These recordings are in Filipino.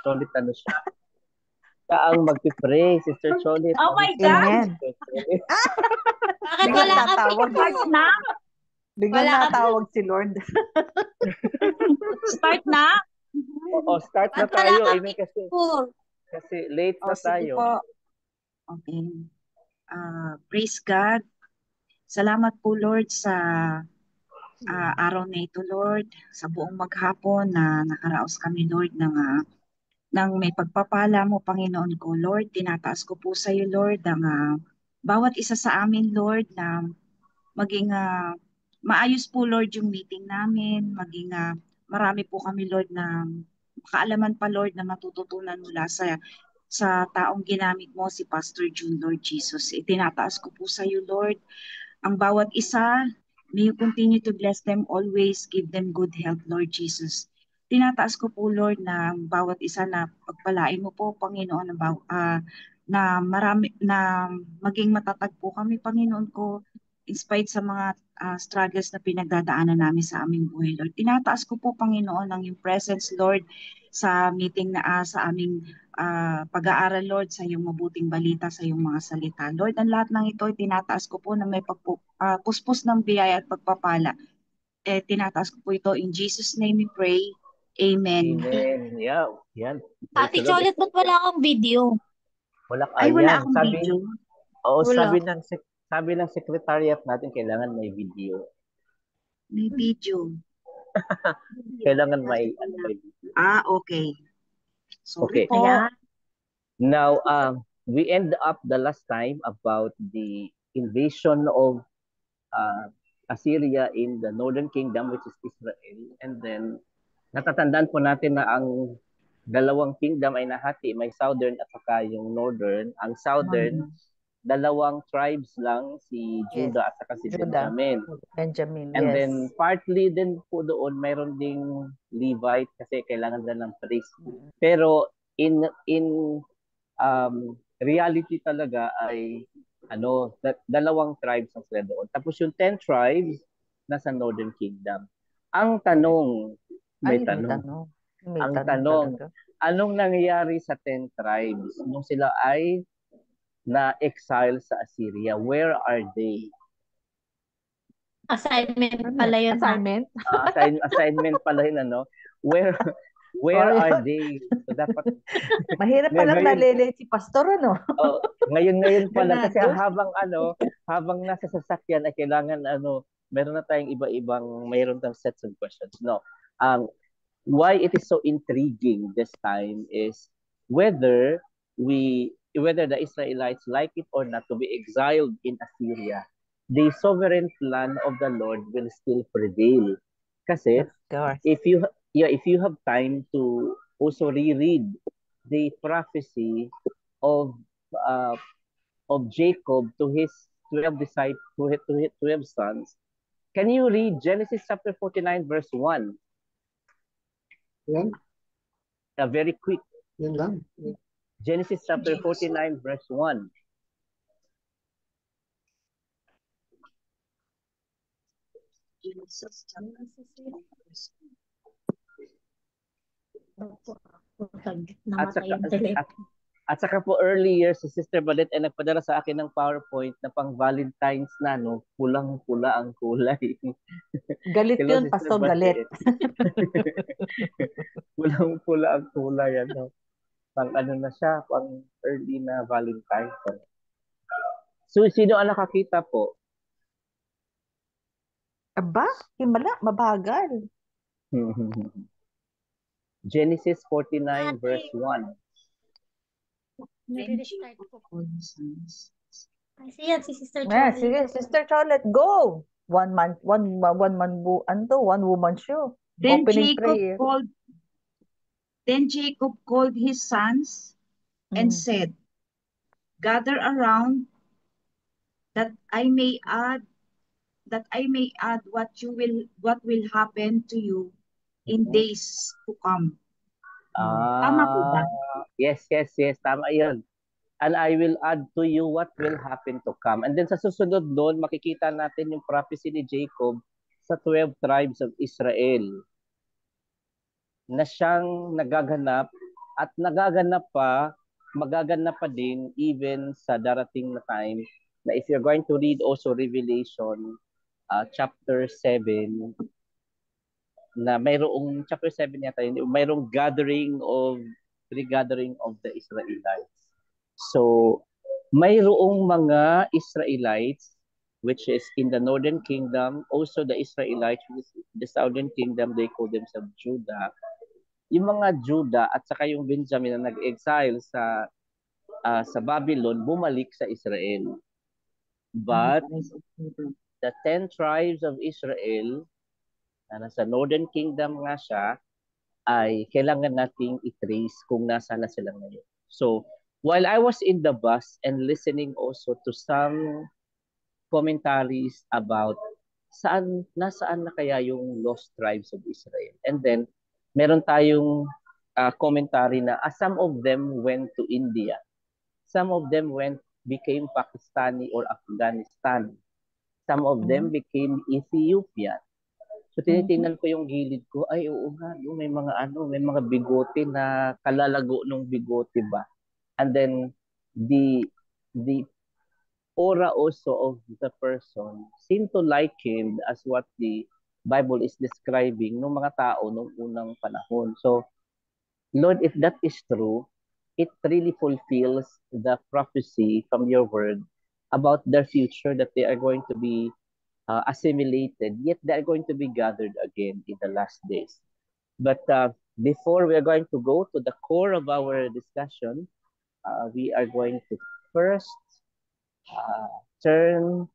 Cholit, ano siya? Siya ang magpipray, Sister Cholit. Oh my God! Amen. Bakit Biglang wala kang natawag. picture? Na? Biglang Wala kang natawag si Lord. Start na? Oo, start na Ba't wala tayo. kang Amen, picture? kasi late O, na sige tayo. po. Okay. Praise God. Salamat po, Lord, sa araw na ito, Lord. Sa buong maghapon na nakaraos kami, Lord, ng may pagpapala mo, Panginoon ko, Lord. Tinataas ko po sa iyo, Lord, ang bawat isa sa amin, Lord, na maging maayos po, Lord, yung meeting namin. Maging marami po kami, Lord, na kaalaman pa, Lord, na matututunan mula sa taong ginamit mo, si Pastor June, Lord Jesus. Itinataas ko po sa iyo, Lord, ang bawat isa. May you continue to bless them always, give them good health, Lord Jesus. Tinataas ko po, Lord, na ang bawat isa na pagpalain mo po, Panginoon, na marami, na maging matatag po kami, Panginoon ko, in spite sa mga struggles na pinagdadaanan namin sa aming buhay, Lord. Tinataas ko po, Panginoon, ang yung presence, Lord, sa meeting sa aming pag-aaral, Lord, sa iyong mabuting balita, sa iyong mga salita. Lord, ang lahat ng ito, tinataas ko po na may puspos ng biyaya at pagpapala. Tinataas ko po ito. In Jesus' name we pray. Amen. Amen. Yeah, yan. Praise Ate the Lord. Cholet, ba't wala kang video? Wala, Ay, wala ayan. akong video. Wala. Sabi ng secretariat natin, kailangan may video. May video. Kailangan may video. Okay. Sorry Okay. po. Ayan. Now, we end up the last time about the invasion of Assyria in the northern kingdom, which is Israel. And then, natatandaan po natin na ang dalawang kingdom ay nahati. May southern at saka yung northern. Ang southern, dalawang tribes lang, si Yes. Judah at saka si Judah. Benjamin. Benjamin, And yes. then partly din po doon mayroon ding Levite kasi kailangan nila ng priest. Pero in reality talaga ay dalawang tribes ang sila doon. Tapos yung 10 tribes nasa Northern Kingdom. Ang tanong, may Ay, tanong. May Ang tanong tanong, talaga. anong nangyayari sa 10 tribes nung sila ay na-exile sa Assyria? Where are they? Assignment pala yun. Assignment? Assignment pala yun, ano? Where are they? So dapat Mahirap palang ngayon, nalilate si Pastor, ano? ngayon pa lang kasi Ganado. habang nasa sasakyan ay kailangan meron na tayong mayroon tayong sets of questions. No. Why it is so intriguing this time is whether the Israelites like it or not to be exiled in Assyria, the sovereign plan of the Lord will still prevail. Kasi Of course. if you have time to also reread the prophecy of uh, of Jacob to his 12 disciples, to his 12 sons, can you read Genesis chapter 49 verse 1? Yan, Very quick. yan lang. Genesis chapter 49 verse 1. Jesus. At saka po earlier si Sister Badet ay nagpadala sa akin ng PowerPoint na pang Valentine's na, no? Pulang-pula ang kulay. Galit Hello, yun, Sister Pastor, Badet. galit. Pulang-pula ang kulay, ano? Pang na siya, pang early na Valentine's. So, sino ang nakakita po? Aba, himala, mabagal. Genesis 49 verse 1. Nare-restart po. Kasi yan, si Sister Yeah, Cholet. sige, Sister Charlotte, go! One woman show. Then Opening Jacob prayer. called his sons and said, "Gather around that I may add what will happen to you in days to come." Tama po ba? Yes. Tama yun. And I will add to you what will happen to come. And then sa susunod doon, makikita natin yung prophecy ni Jacob sa 12 tribes of Israel na siyang nagaganap At magaganap pa din even sa darating na time na if you're going to read also Revelation chapter 7, na mayroong chapter 7 yata yun, mayroong regathering of the Israelites. So, mayroong mga Israelites which is in the northern kingdom, also the Israelites, which is the southern kingdom, they call themselves Judah. Yung mga Judah at saka yung Benjamin na nag-exile sa Babylon, bumalik sa Israel. But the 10 tribes of Israel na nasa Northern Kingdom nga siya, ay kailangan nating i-trace kung nasa na sila ngayon. So, while I was in the bus and listening also to some commentaries about nasaan na kaya yung lost tribes of Israel. And then, meron tayong commentary na some of them went to India. Some of them became Pakistani or Afghanistan. Some of them became Ethiopian. So tinitingnan ko yung gilid ko, ay oo nga, may mga bigote na kalalago ng bigote ba. And then the aura also of the person seemed to liken as what the Bible is describing ng mga tao nung unang panahon. So Lord, if that is true, it really fulfills the prophecy from your word about their future, that they are going to be assimilated, yet they are going to be gathered again in the last days. But before we are going to go to the core of our discussion, we are going to first turn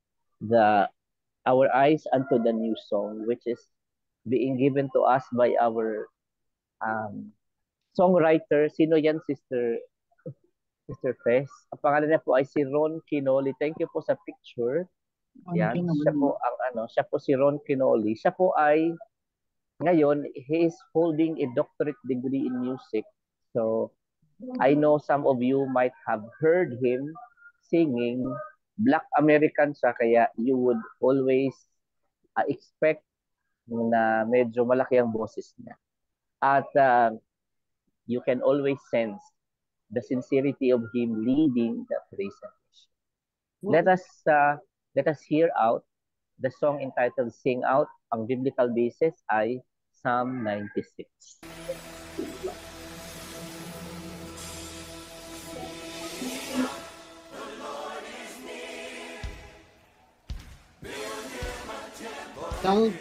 our eyes unto the new song, which is being given to us by our songwriter. Sino yan, Sister Fes? Ang pangalan niya po ay si Ron Quinoli. Thank you po sa picture. Yan, siya po si Ron Quinoli. Siya po ay ngayon, he is holding a doctorate degree in music. So, I know some of you might have heard him singing. Black American siya, kaya you would always expect na medyo malaki ang boses niya. At you can always sense the sincerity of him leading the praise and worship. Let us hear out the song entitled Sing Out. Ang biblical basis ay Psalm 96. Sound.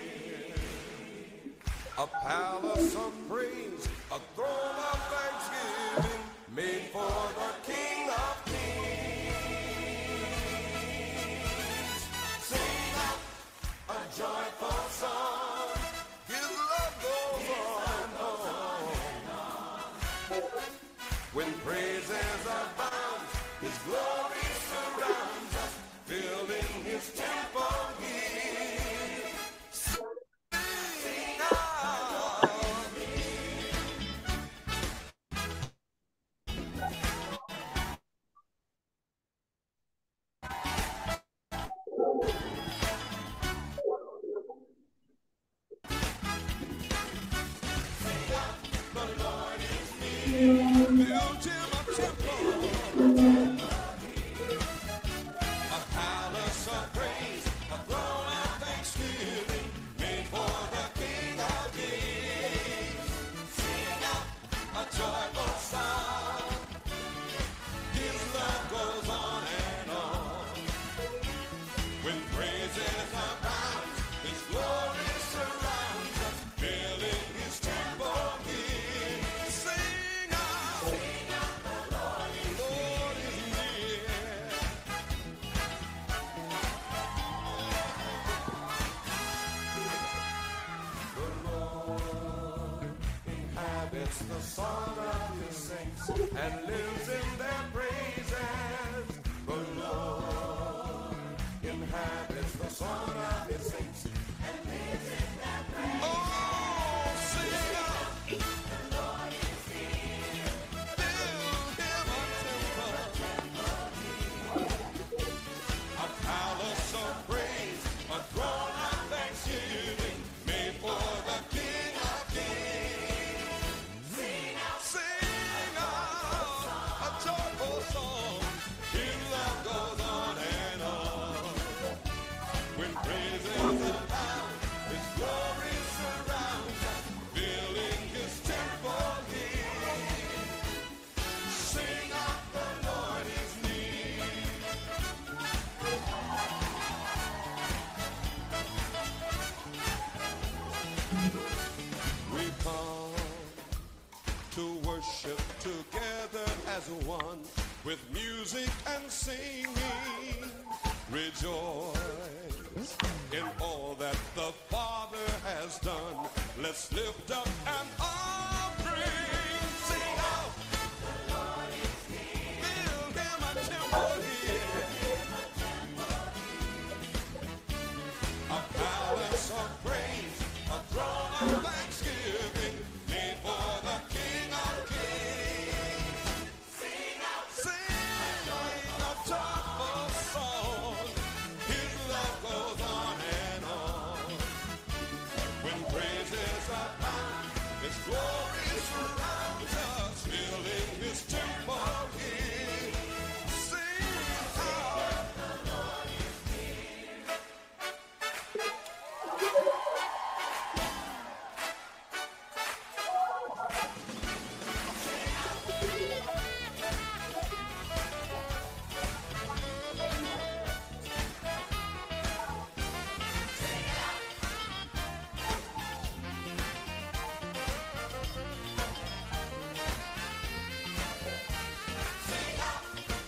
A palace of praise, a throne of thanksgiving, made for the King of Kings. Sing out a joyful song, His love goes on. When praises abound, His glory surrounds us, filling His temple here. The song of His saints and lives in their praises. The Lord inhabits the song of His saints and lives in their praises. Oh, sing out! The Lord is here. Build Him a temple, a palace of praise, a throne of thanksgiving, made for the King of Kings. Sing worship together as one with music and singing. Rejoice in all that the Father has done. Let's lift up an offering. Sing out. Build him a temple here. A palace of praise, a throne of thanksgiving, made for the King of Kings. Sing out, sing a joyful song. His love goes on and on. When praises are found, His glory surrounds us, filling His temple here. Sing out.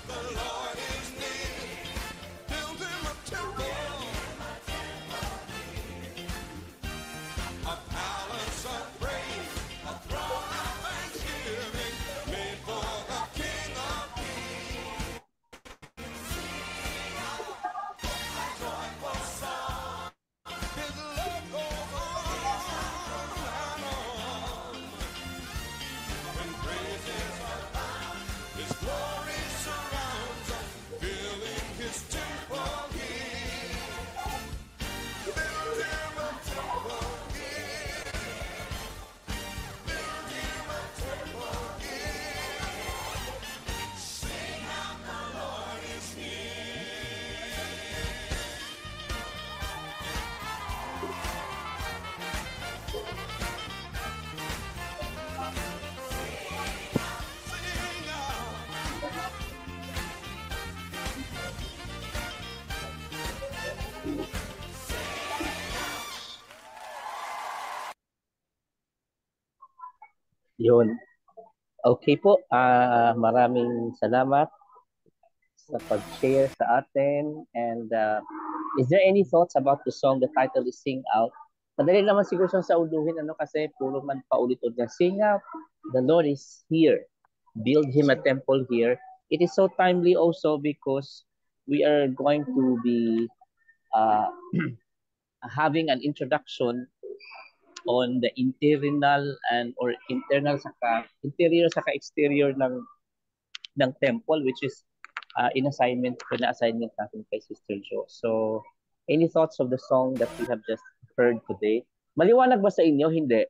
The Lord is near. Build him a temple. A palace of praise, a throne of thanksgiving, made for the King of Kings. A joyful song. His love goes on and on. When praises are found, His glory surrounds us, filling His temple here. Build him a temple here. Build him a temple here. Sing out, the Lord is near. Sing out. Yun. Okay po. Maraming salamat sa pag-share sa atin. And is there any thoughts about the song? The title is Sing Out. Madali naman siguro siyang sauluhin, kasi puro man paulit-ulit niya. Sing out, the Lord is here. Build Him a temple here. It is so timely also because we are going to be having an introduction on the internal or interior saka exterior ng temple, which is assignment natin kay Sister Jo. So, any thoughts of the song that we have just heard today? Maliwanag ba sa inyo? Hindi.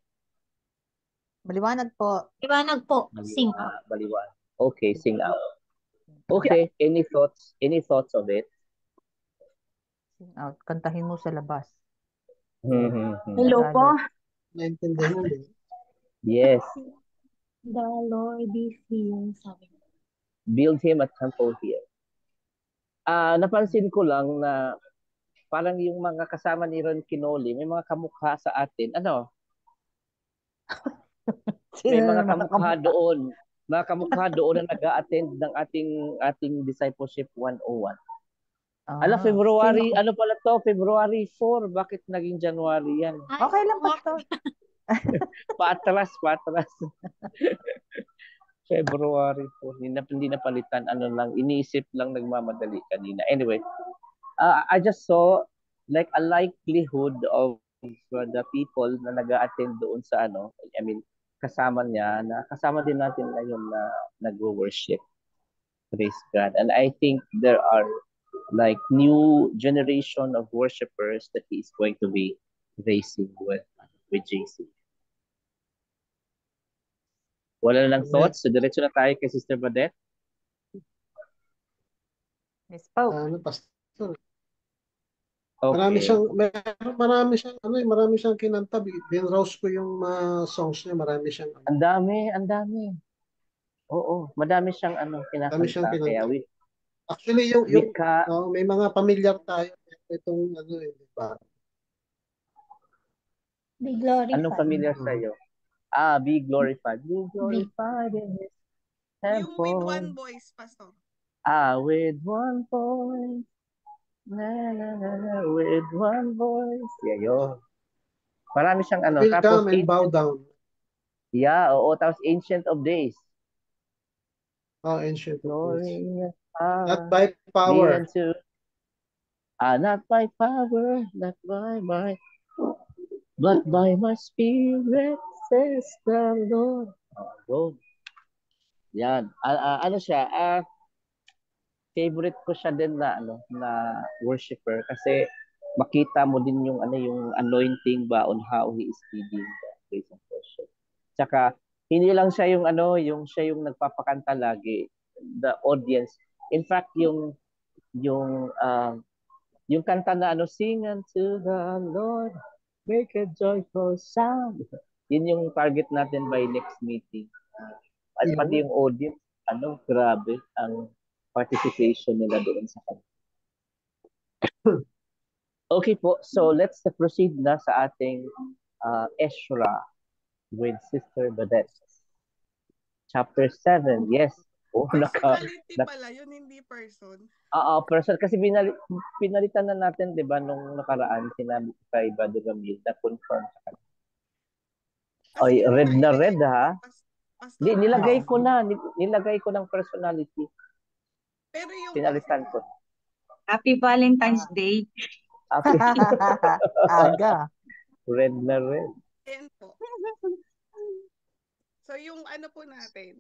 Maliwanag po. Liwanag po. Sing out. Maliwanag. Okay, sing out. Okay, any thoughts? Any thoughts of it? Sing out. Kantahin mo sa labas. Hello po. Naintindihan mo din. Yes. The Lord is here. Sabi niya. Build Him a temple here. Napansin ko lang na parang yung mga kasama ni Ron Quinoli, may mga kamukha sa atin. May mga kamukha doon. Mga kamukha doon na nag-a-attend ng ating Discipleship 101. February, pala to? February 4. Bakit naging January yan? Okay lang po to. Patras. February 4. Hindi na palitan. Iniisip lang, nagmamadali kanina. Anyway, I just saw like a likelihood of the people na nag-a-attend doon sa kasama niya, na kasama din natin ngayon na nag-worship. Praise God. And I think there are like new generation of worshipers that He is going to be raising with JC. Wala na lang thoughts? So, diretso na tayo kay Sister Badette. Miss Pau. Pastor. Okay. Marami siyang kinanta. Binrowse ko yung songs niya, marami siyang Ang dami. Oo, madami siyang kinakanta. Madami siyang kinanta. Kaya actually may mga familiar tayo itong di ba? Be glorified. Anong familiar sa'yo? Be glorified. Be glorified in His Yung with one temple. voice, Pastor. With one voice. Na, na, na, na, with one voice. Yeah, yun. Marami siyang ano. Will Tapos, come and bow down. oo. Tapos, Ancient of Days. Ancient of days. Glorious Not power. by Be power. unto, not by power, not by might, but by my spirit, says the Lord. Go. Yan. Ano siya? Favorite ko siya din na ano na worshiper kasi makita mo din yung ano yung anointing ba on how he is leading the praise and worship. Tsaka hindi lang siya yung ano yung siya yung nagpapakanta lagi, the audience. In fact yung kanta na ano, sing unto the Lord, make a joyful sound. Yun yung target natin by next meeting. At pati yung audience, ano, grabe ang participation nila doon sa kanta. Okay po, so let's proceed na sa ating Ezra with Sister Badette. Chapter 7, yes. Personality pala yun, hindi person. Person kasi pinalitan na natin, 'di ba, nung nakaraan sinabi ko kay Brother Ramil na confirm sa kanya. Oy, red na red ha. Di, nilagay ko ng personality. Pero yung pinalitan ko. Happy Valentine's Day. Aga. Red na red. Ayan po. So yung ano po natin.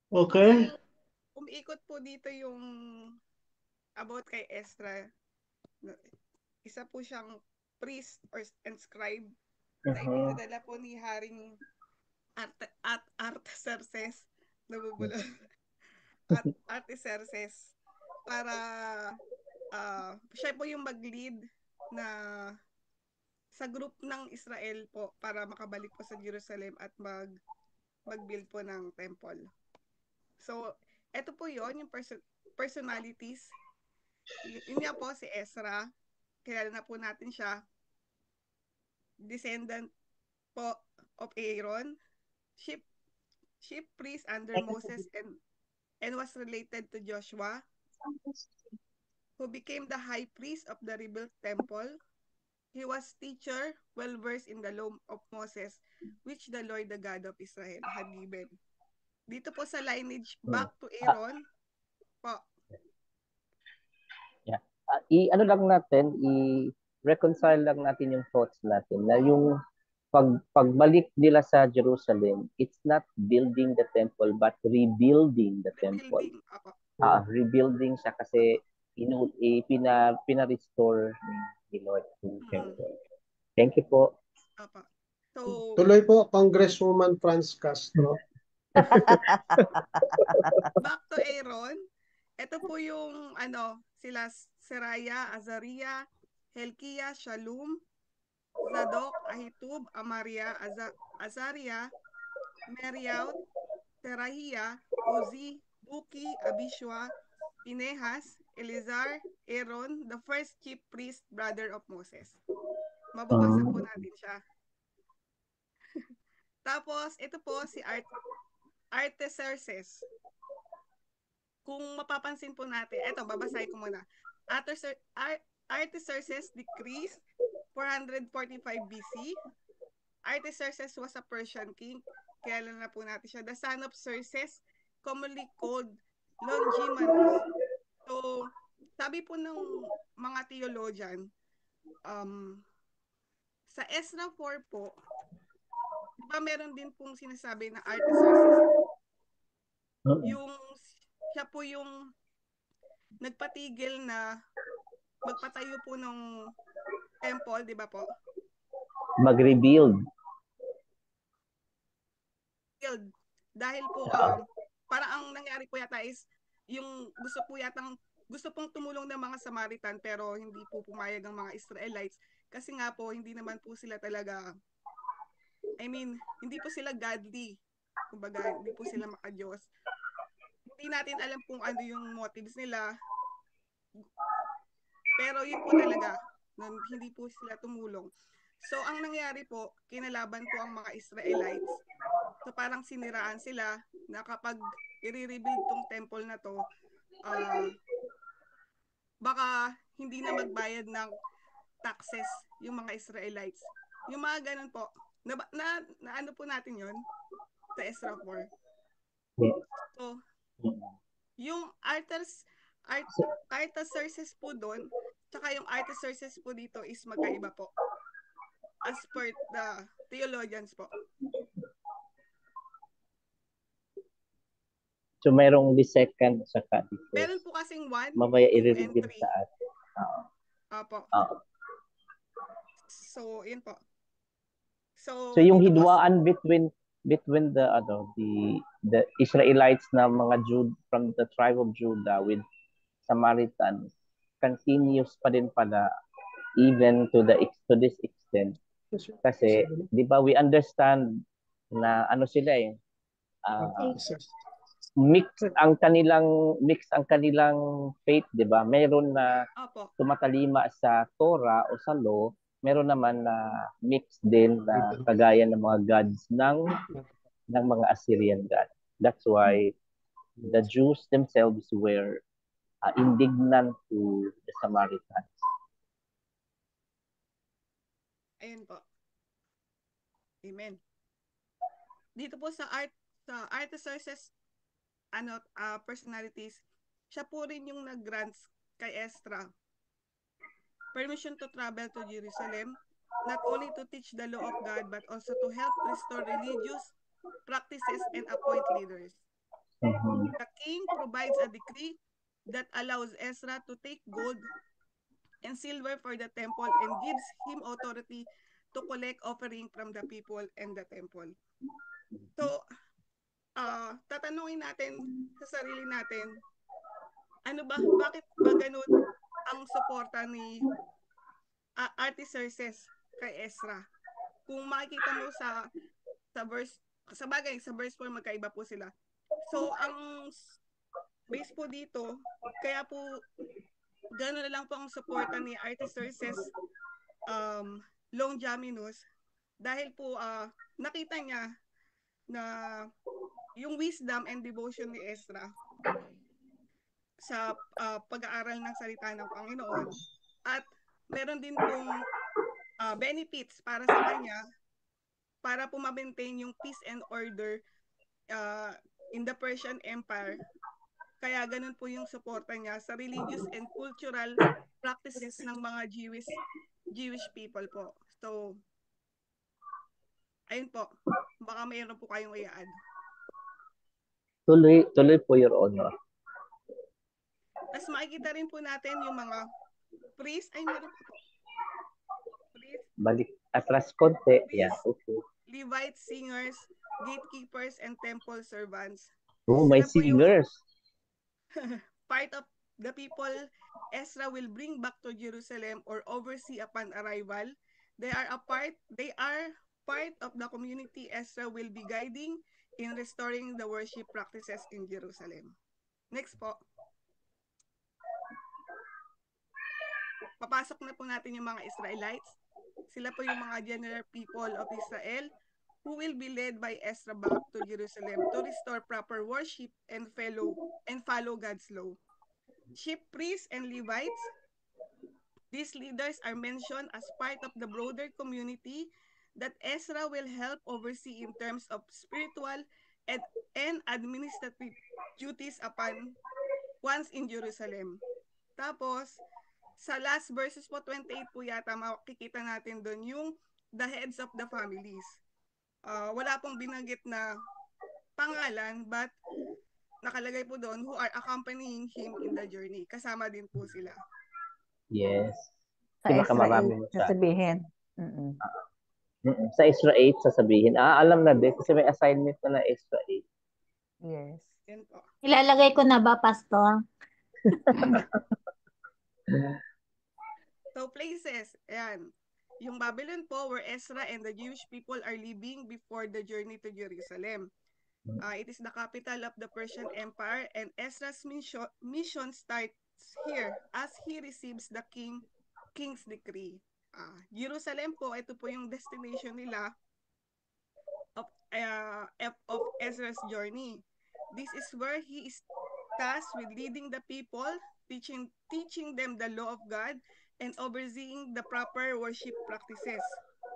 Okay. Umiikot po dito yung about kay Ezra. Isa po siyang priest and scribe na ipinadala po ni Haring Artaxerxes. Nabubula. Artaxerxes para siya po yung mag-lead na sa group ng Israel po para makabalik po sa Jerusalem at mag-build po ng temple. So, eto po yon yung personalities. Yun nga po si Ezra. Kilala na po natin siya. Descendant po of Aaron. Chief priest under Moses and was related to Joshua, who became the high priest of the rebuilt temple. He was teacher, well-versed in the law of Moses, which the Lord, the God of Israel, had given. Dito po sa lineage back to Aaron po. Yeah. Ano lang natin, i-reconcile lang natin yung thoughts natin na yung pagbalik nila sa Jerusalem, it's not building the temple but rebuilding the temple. Rebuilding siya kasi pina-restore ni Lord yung temple. Thank you po. So, tuloy po, Congresswoman Franz Castro. Back to Aaron. Ito po yung sila Seraya, Azariah, Helkiah, Shalom, Zadok, Ahitub, Amaria, Azariah, Meriaut, Terahia, Uzi, Buki, Abishua, Pinehas, Elizar, Aaron, the first chief priest, brother of Moses. Mababasa po natin siya. Tapos, ito po si Artaxerxes. Kung mapapansin po natin, eto, babasahin ko muna. Artaxerxes decreased 445 BC. Artaxerxes was a Persian king. Kilala na po natin siya. The son of Xerxes, commonly called Longimanus. So, sabi po ng mga theologian, sa Ezra 4 po, diba meron din pong sinasabi na Artaxerxes. Yung siya po yung nagpatigil na magpatayo po ng temple, di ba po? Mag-rebuild. Dahil po, parang ang nangyari po yata is, yung gusto pong tumulong ng mga Samaritan pero hindi po pumayag ang mga Israelites kasi nga po, hindi naman po sila talaga, hindi po sila godly. Kumbaga, hindi po sila maka-Diyos. Hindi natin alam kung ano yung motives nila. Pero yun po talaga, hindi po sila tumulong. So, ang nangyari po, kinalaban po ang mga Israelites. So, parang siniraan sila na kapag i-rebuild tong temple na to, baka hindi na magbayad ng taxes yung mga Israelites. Yung mga ganun po. Na ano po natin yon sa Ezra 4. Yeah. So, Mm. yung Artaxerxes po doon, tsaka yung Artaxerxes po dito is magkaiba po. As per the theologians po. So, mayroong the second saka the Meron first. po kasing 1, Mamaya 2, and i-reveal 3. sa atin. Apo. So, yun po. So yung dito po, hidwaan between the Israelites na mga Jude from the tribe of Judah with Samaritans continues pa din pala even to this extent. Kasi 'di ba we understand na ano sila mix ang kanilang faith, 'di ba? Meron na Apo. tumatalima sa Torah o sa law, meron naman na mix din na kagaya ng mga gods ng mga Assyrian gods. That's why the Jews themselves were indignant to the Samaritans. Ayun po. Amen. Dito po sa Artaxerxes personalities, siya po rin yung nag-grants kay Ezra permission to travel to Jerusalem, not only to teach the law of God, but also to help restore religious practices and appoint leaders. Mhm. The king provides a decree that allows Ezra to take gold and silver for the temple and gives him authority to collect offering from the people and the temple. So, tatanungin natin sa sarili natin, bakit ba ganun ang suporta ni Artaxerxes kay Ezra? Kung makikita mo sa verse, sa 4 magkaiba po sila. So, ang base po dito, kaya po gano'n na lang po ang suporta ni Artaxerxes Longimanus dahil po nakita niya na yung wisdom and devotion ni Ezra sa pag-aaral ng salita ng Panginoon at meron din pong benefits para sa kanya para po ma-maintain yung peace and order in the Persian Empire. Kaya ganun po yung suporta niya sa religious and cultural practices ng mga Jewish people po. So, ayun po. Baka mayroon po kayong i-add. Tuloy po, Your Honor. Tapos makikita rin po natin yung mga priest. Ay, meron po. Priest. Balik atras konti. Yeah, okay. Levites, singers, gatekeepers, and temple servants. Oh, may Sila po yung singers. part of the people Ezra will bring back to Jerusalem or oversee upon arrival. They are part of the community Ezra will be guiding in restoring the worship practices in Jerusalem. Next po. Papasok na po natin yung mga Israelites. Sila po yung mga general people of Israel who will be led by Ezra back to Jerusalem to restore proper worship and follow God's law. Chief priests and Levites, these leaders are mentioned as part of the broader community that Ezra will help oversee in terms of spiritual and administrative duties upon once in Jerusalem. Tapos, sa last verses po, 28 po yata, makikita natin doon yung the heads of the families. Wala pong binanggit na pangalan, but nakalagay po doon who are accompanying him in the journey. Kasama din po sila. Yes. Sa Ezra 8, Pinakamarami mo siya. sasabihin. Sa Ezra 8 sasabihin. Alam na din kasi may assignment na Ezra 8. Yes. Yan po. Ilalagay ko na ba, Pastor? So places, ayan. Yung Babylon po where Ezra and the Jewish people are living before the journey to Jerusalem. It is the capital of the Persian Empire and Ezra's mission starts here as he receives the king's decree. Jerusalem po, ito po yung destination nila of Ezra's journey. This is where he is tasked with leading the people, teaching them the law of God, and overseeing the proper worship practices.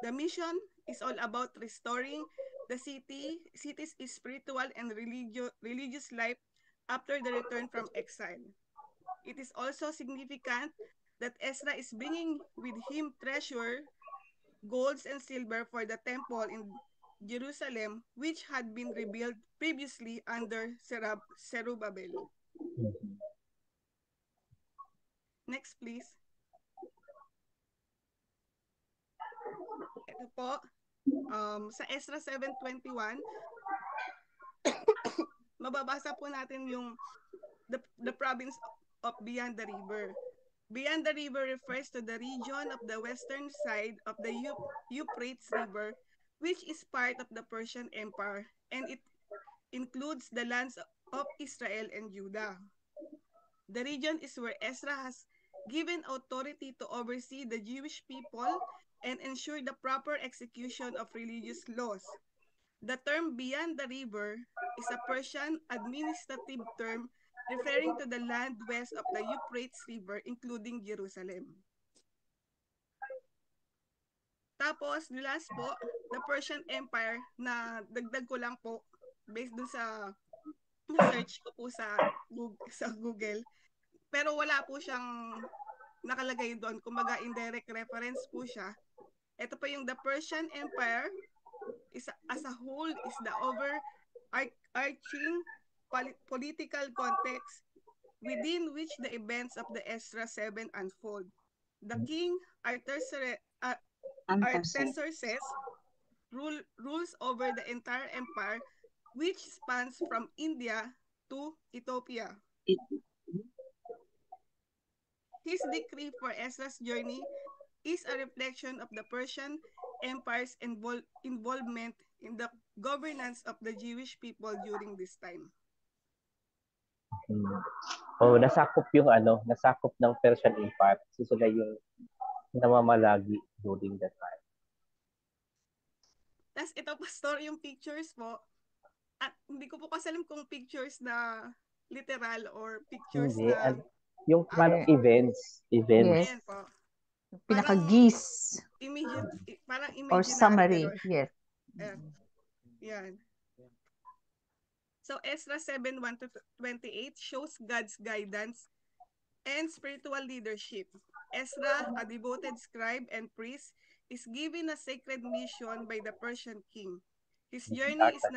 The mission is all about restoring the city's spiritual and religious life after the return from exile. It is also significant that Ezra is bringing with him treasure, golds and silver for the temple in Jerusalem, which had been rebuilt previously under Zerubbabel. Mhm. Next, please. Ito po, sa Ezra 7:21, mababasa po natin yung the province of beyond the river. Beyond the river refers to the region of the western side of the Euphrates River, which is part of the Persian Empire, and it includes the lands of Israel and Judah. The region is where Ezra has given authority to oversee the Jewish people and ensure the proper execution of religious laws. The term beyond the river is a Persian administrative term referring to the land west of the Euphrates River, including Jerusalem. Tapos, last po, the Persian Empire, na dagdag ko lang po, based dun sa search ko po sa Google. Pero wala po siyang nakalagay doon. Kumbaga, indirect reference po siya. Ito po yung the Persian Empire as a whole is the overarching political context within which the events of the Ezra 7 unfold. The king Artaxerxes rules over the entire empire, which spans from India to Ethiopia. His decree for Ezra's journey is a reflection of the Persian Empire's involvement in the governance of the Jewish people during this time. Oh, nasakop ng Persian Empire kasi sila yung namamalagi during that time. Tapos ito, Pastor, yung pictures po. At hindi ko po kasi alam kung pictures na literal or pictures Hindi, na yung parang events. Yes. ayan po. Pinaka-gist Parang or imaginary. summary. Pero, Yes. yan. So Ezra 7:1-28 shows God's guidance and spiritual leadership. Ezra, a devoted scribe and priest, is given a sacred mission by the Persian king. His journey is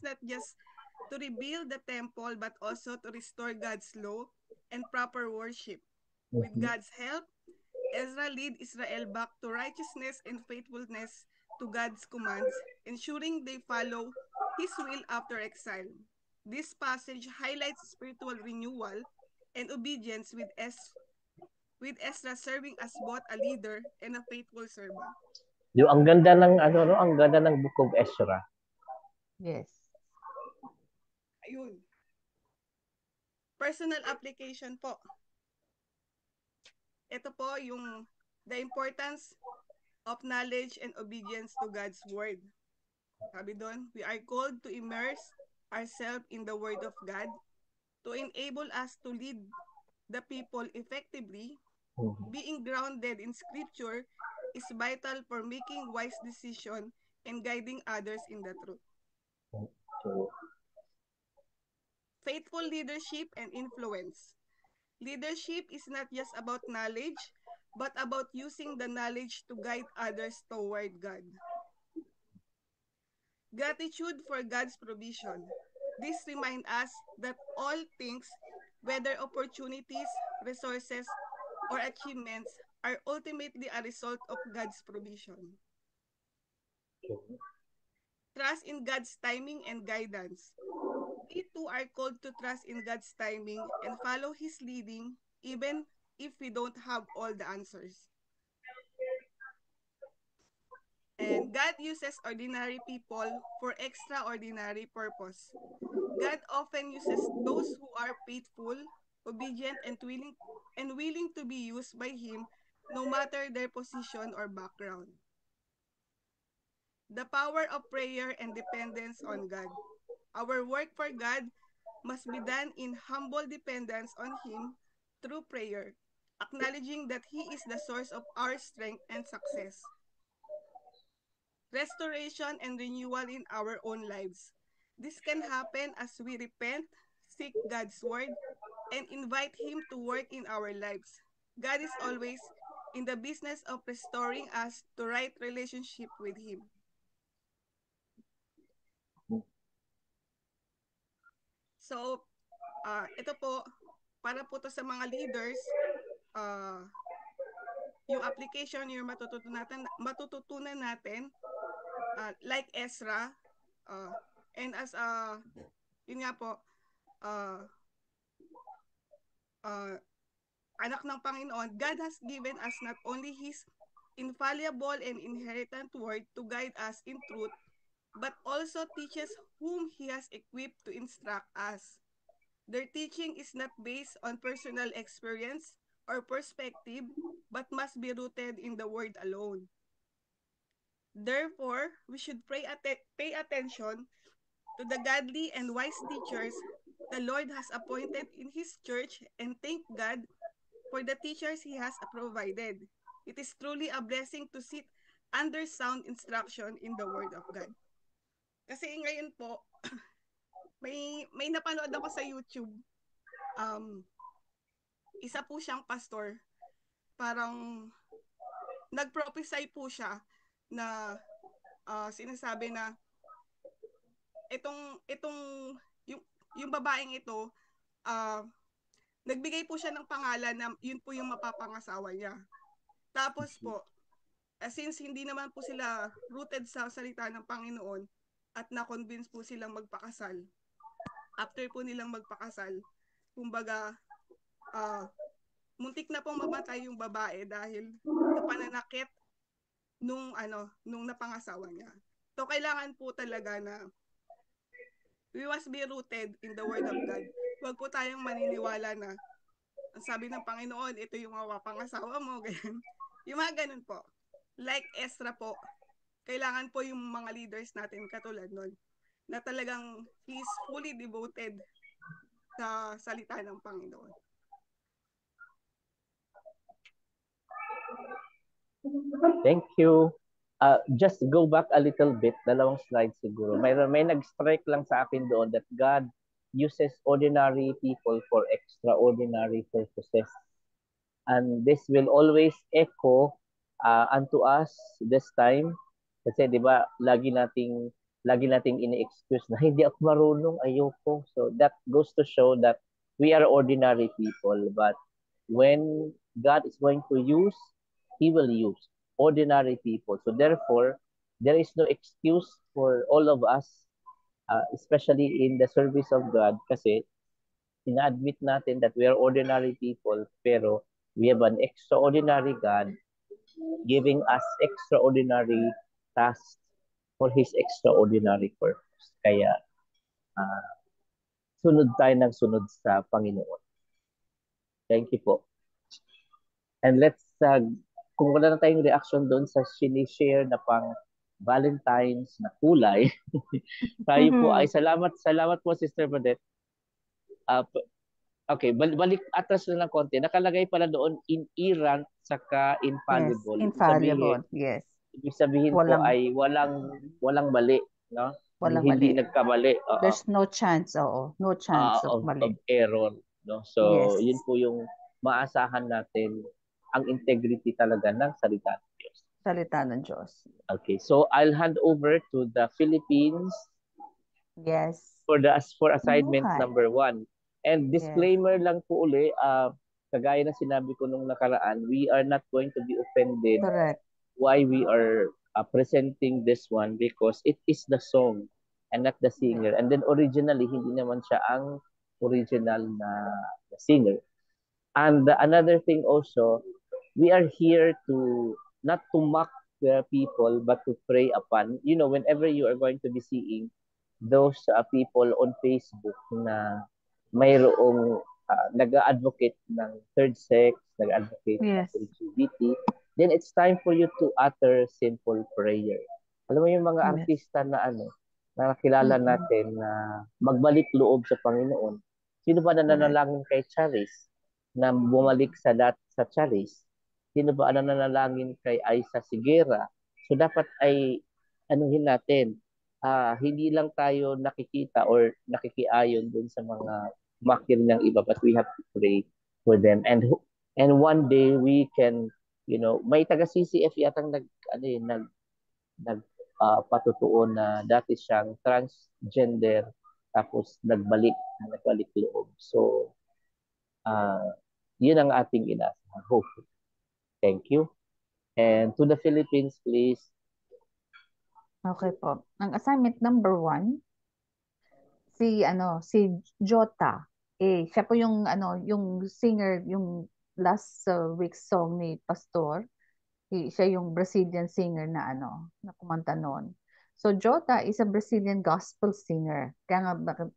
not just to rebuild the temple but also to restore God's law and proper worship. With God's help, Ezra lead Israel back to righteousness and faithfulness to God's commands, ensuring they follow His will after exile. This passage highlights spiritual renewal and obedience with Ezra serving as both a leader and a faithful servant. Yung ang ganda ng ang ganda ng Book of Ezra. Yes. Ayun. Personal application po. Ito po yung the importance of knowledge and obedience to God's word. Sabi doon, we are called to immerse ourselves in the word of God to enable us to lead the people effectively. Being grounded in scripture is vital for making wise decisions and guiding others in the truth. Faithful leadership and influence. Leadership is not just about knowledge, but about using the knowledge to guide others toward God. Gratitude for God's provision. This reminds us that all things, whether opportunities, resources, or achievements, are ultimately a result of God's provision. Trust in God's timing and guidance. We too are called to trust in God's timing and follow His leading, even if we don't have all the answers. And God uses ordinary people for extraordinary purpose. God often uses those who are faithful, obedient, and willing to be used by Him no matter their position or background. The power of prayer and dependence on God. Our work for God must be done in humble dependence on Him through prayer, acknowledging that He is the source of our strength and success. Restoration and renewal in our own lives. This can happen as we repent, seek God's word, and invite Him to work in our lives. God is always in the business of restoring us to right relationship with Him. So, ito po, para po to sa mga leaders, yung application yung matututunan natin, like Ezra, and as yun nga po, anak ng Panginoon, God has given us not only His infallible and inherent word to guide us in truth, but also teaches whom He has equipped to instruct us. Their teaching is not based on personal experience or perspective, but must be rooted in the Word alone. Therefore, we should pay attention to the godly and wise teachers the Lord has appointed in His church and thank God for the teachers He has provided. It is truly a blessing to sit under sound instruction in the Word of God. Kasi ngayon po, may napanood ako sa YouTube. Isa po siyang pastor. Parang nag-prophesy po siya na sinasabi na yung babaeng ito, nagbigay po siya ng pangalan na yun po yung mapapangasawa niya. Tapos po, since hindi naman po sila rooted sa salita ng Panginoon at na-convince po silang magpakasal, after po nilang magpakasal, kumbaga, muntik na pong mamatay yung babae dahil sa pananakit nung napangasawa niya. So, kailangan po talaga na we must be rooted in the Word of God. Huwag po tayong maniniwala na ang sabi ng Panginoon, ito yung mapapangasawa mo, ganyan. Yung mga ganun po. Like Ezra po, kailangan po yung mga leaders natin katulad nun, na talagang he's fully devoted sa salita ng Panginoon. Thank you. Just go back a little bit, dalawang slides siguro. May nag-strike lang sa akin doon that God uses ordinary people for extraordinary purposes. And this will always echo unto us this time. Kasi 'di ba, lagi nating ini-excuse na hindi ako marunong, ayoko. So that goes to show that we are ordinary people, but when God is going to use, He will use ordinary people. So therefore, there is no excuse for all of us, especially in the service of God, kasi ina-admit natin that we are ordinary people, pero we have an extraordinary God giving us extraordinary tasks for His extraordinary purpose. Kaya, sunod tayo ng sunod sa Panginoon. Thank you po. And let's, kung wala na tayong reaction doon sa sinishare na pang Valentine's na kulay, tayo po ay salamat po, Sister Badette. Okay, balik atras na ng konti. Nakalagay pala doon inerrant saka infallible. Yes, infallible. Yes. Ibig sabihin po ay walang mali, no? Walang hindi mali. nagkamali. There's no chance, no chance of mali. Of error, no? So, yun po yung maasahan natin, ang integrity talaga ng salita ng Diyos. Salita ng Diyos. Okay, so I'll hand over to the Philippines. Yes. For assignment number 1. And disclaimer lang po uli, kagaya na sinabi ko nung nakaraan, we are not going to be offended. Correct. Why we are presenting this one, because it is the song and not the singer. And then originally, hindi naman siya ang original na singer. And another thing also, we are here to not to mock the people, but to pray upon. You know, whenever you are going to be seeing those people on Facebook na mayroong nag-advocate ng third sex, nag-advocate ng Yes. LGBT, then it's time for you to utter simple prayer. Alam mo yung mga Yes. artista na na kilala Mm-mm. natin na magbalik loob sa Panginoon. Sino ba na Correct. nanalangin kay Charis na bumalik sa Charis? Sino ba ang nanalangin kay Aiza Sigera? So dapat ay anuhin natin, hindi lang tayo nakikita or nakikiayon dun sa mga makir ng iba, but we have to pray for them. And one day we can, may taga CCF yatang nag patutuon na dati siyang transgender tapos nagbalik loob. So yun ang ating inaasahan. Hope. Thank you. And to the Philippines, please. Okay po. Ang assignment number 1, si Jota. Siya po yung singer, yung last week's song ni Pastor. Siya yung Brazilian singer na kumanta noon. So Jota is a Brazilian gospel singer. Kaya nga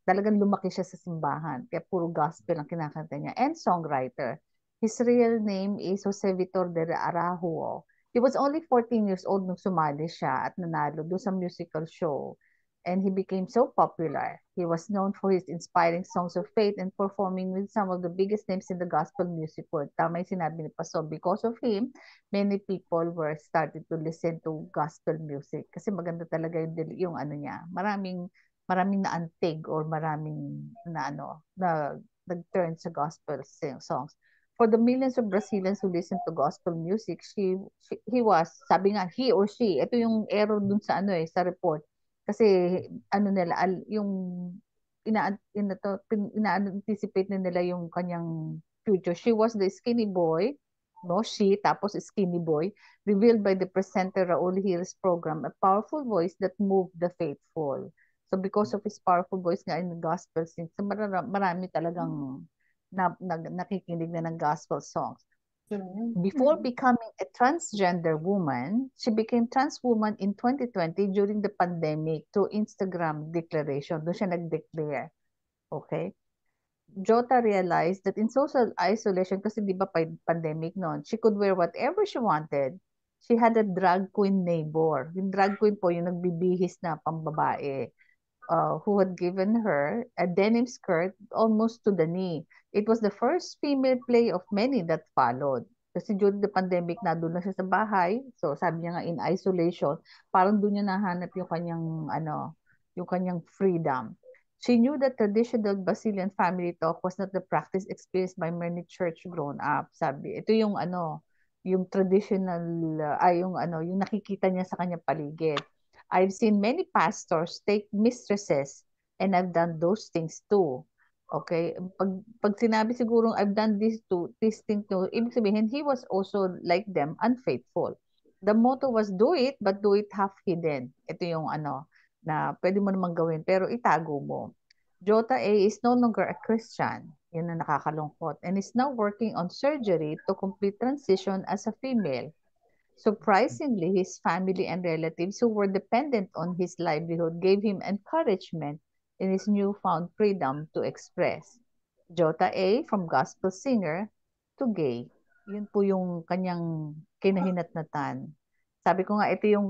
talagang lumaki siya sa simbahan. Kaya puro gospel ang kinakanta niya. And songwriter. His real name is Jose Vitor de Araujo. He was only 14 years old nung sumali siya at nanalo doon sa musical show. And he became so popular. He was known for his inspiring songs of faith and performing with some of the biggest names in the gospel music world. Tama yung sinabi ni Pastor. Because of him, many people were started to listen to gospel music kasi maganda talaga yung niya. Maraming naantig or maraming na nag-turn sa gospel songs. For the millions of Brazilians who listen to gospel music, he was, sabi nga, he or she, ito yung error dun sa sa report. Kasi nila, yung ina-anticipate na nila yung kanyang future. She was the skinny boy, tapos skinny boy, revealed by the presenter Raul Hill's program, a powerful voice that moved the faithful. So because of his powerful voice nga in the gospel sings, so marami talagang nakikinig na ng gospel songs. Before becoming a transgender woman, she became trans woman in 2020 during the pandemic through Instagram declaration. Doon siya nag-declare. Okay? Jota realized that in social isolation, kasi di ba pandemic noon, she could wear whatever she wanted. She had a drag queen neighbor. Yung drag queen po, yung nagbibihis na pambabae, who had given her a denim skirt almost to the knee. It was the first female play of many that followed. Kasi during the pandemic, doon na siya sa bahay. So sabi niya nga in isolation, parang doon niya nahanap yung kanyang freedom. She knew that traditional Brazilian family talk was not the practice experienced by many church grown up. Sabi, ito yung yung traditional yung nakikita niya sa kanyang paligid. I've seen many pastors take mistresses and I've done those things too. Okay? Pag sinabi siguro I've done this thing too, ibig sabihin he was also like them, unfaithful. The motto was do it, but do it half hidden. Ito yung na pwede mo namang gawin, pero itago mo. Jota A is no longer a Christian. Yun ang nakakalungkot. And is now working on surgery to complete transition as a female. Surprisingly, his family and relatives who were dependent on his livelihood gave him encouragement in his newfound freedom to express. Jota A, from gospel singer to gay. Yun po yung kanyang kinahinatnatan. Sabi ko nga, ito yung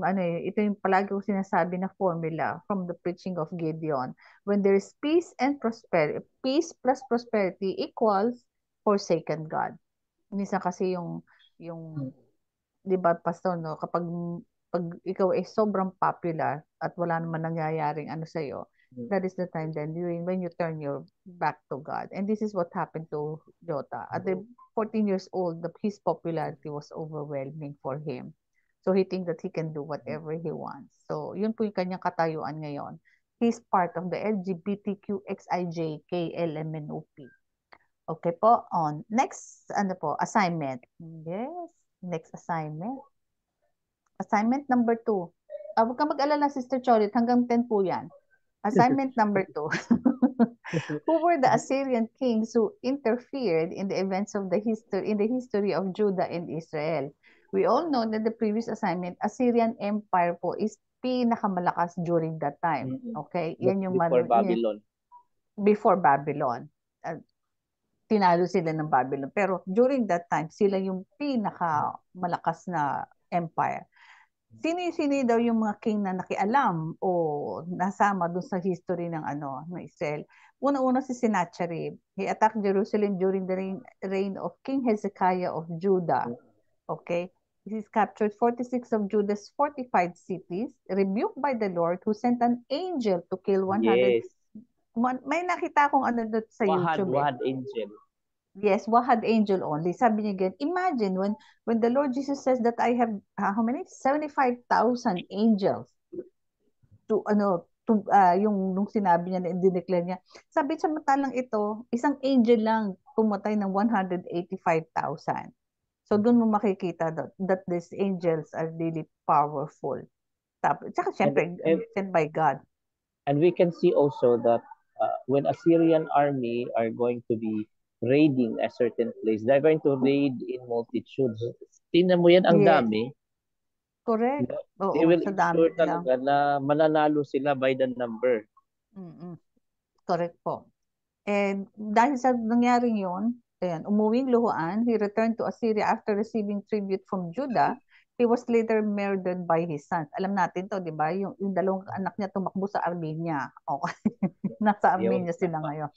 palagi ko sinasabi na formula from the preaching of Gideon. When there is peace and prosperity, peace plus prosperity equals forsaken God. Minsan kasi yung 'di ba, Pastor, no, kapag ikaw ay sobrang popular at wala naman nangyayaring sa iyo, that is the time then when you turn your back to God. And this is what happened to Jota. At the 14 years old, his popularity was overwhelming for him. So he thinks that he can do whatever he wants. So yun po yung kanyang katayuan ngayon. He's part of the LGBTQXIJKLMNOP. Okay po, on next assignment. Yes, next assignment. Assignment number 2. Huwag kang mag-alala, Sister Chorit, hanggang 10 po yan. Assignment number 2. Who were the Assyrian kings who interfered in the events of the history of Judah and Israel? We all know that the previous assignment, Assyrian Empire po is pinakamalakas during that time. Okay? Yan yung before Babylon. Before Babylon. tinalo sila ng Babylon. Pero during that time, sila yung pinakamalakas na empire. Sino daw yung mga king na nakialam o nasama dun sa history ng ng Israel? Una-una si Sennacherib. He attacked Jerusalem during the reign of King Hezekiah of Judah. Okay? He captured 46 of Judah's fortified cities, rebuked by the Lord who sent an angel to kill 100. Yes. May nakita akong doon sa YouTube. Wahad angel. Yes, Wahad angel only. Sabi niya again, imagine when the Lord Jesus says that I have how many? 75,000 angels to yung sinabi niya na dineclare niya. Sabi samantalang ito, isang angel lang pumatay ng 185,000. So doon mo makikita that these angels are really powerful. Tapos tsaka syempre sent by God. And we can see also that when Assyrian army are going to be raiding a certain place, they're going to raid in multitudes. Tingnan mo yan, ang Yes. dami. Correct. They Oo, will sa dami ensure talaga na mananalo sila by the number. Correct po. And dahil sa nangyaring yun, ayan, umuwing luhuan, he returned to Assyria after receiving tribute from Judah. He was later murdered by his sons. Alam natin to, di ba? Yung dalawang anak niya tumakbo sa Armenia. Okay. Nasa Armenia sila ngayon.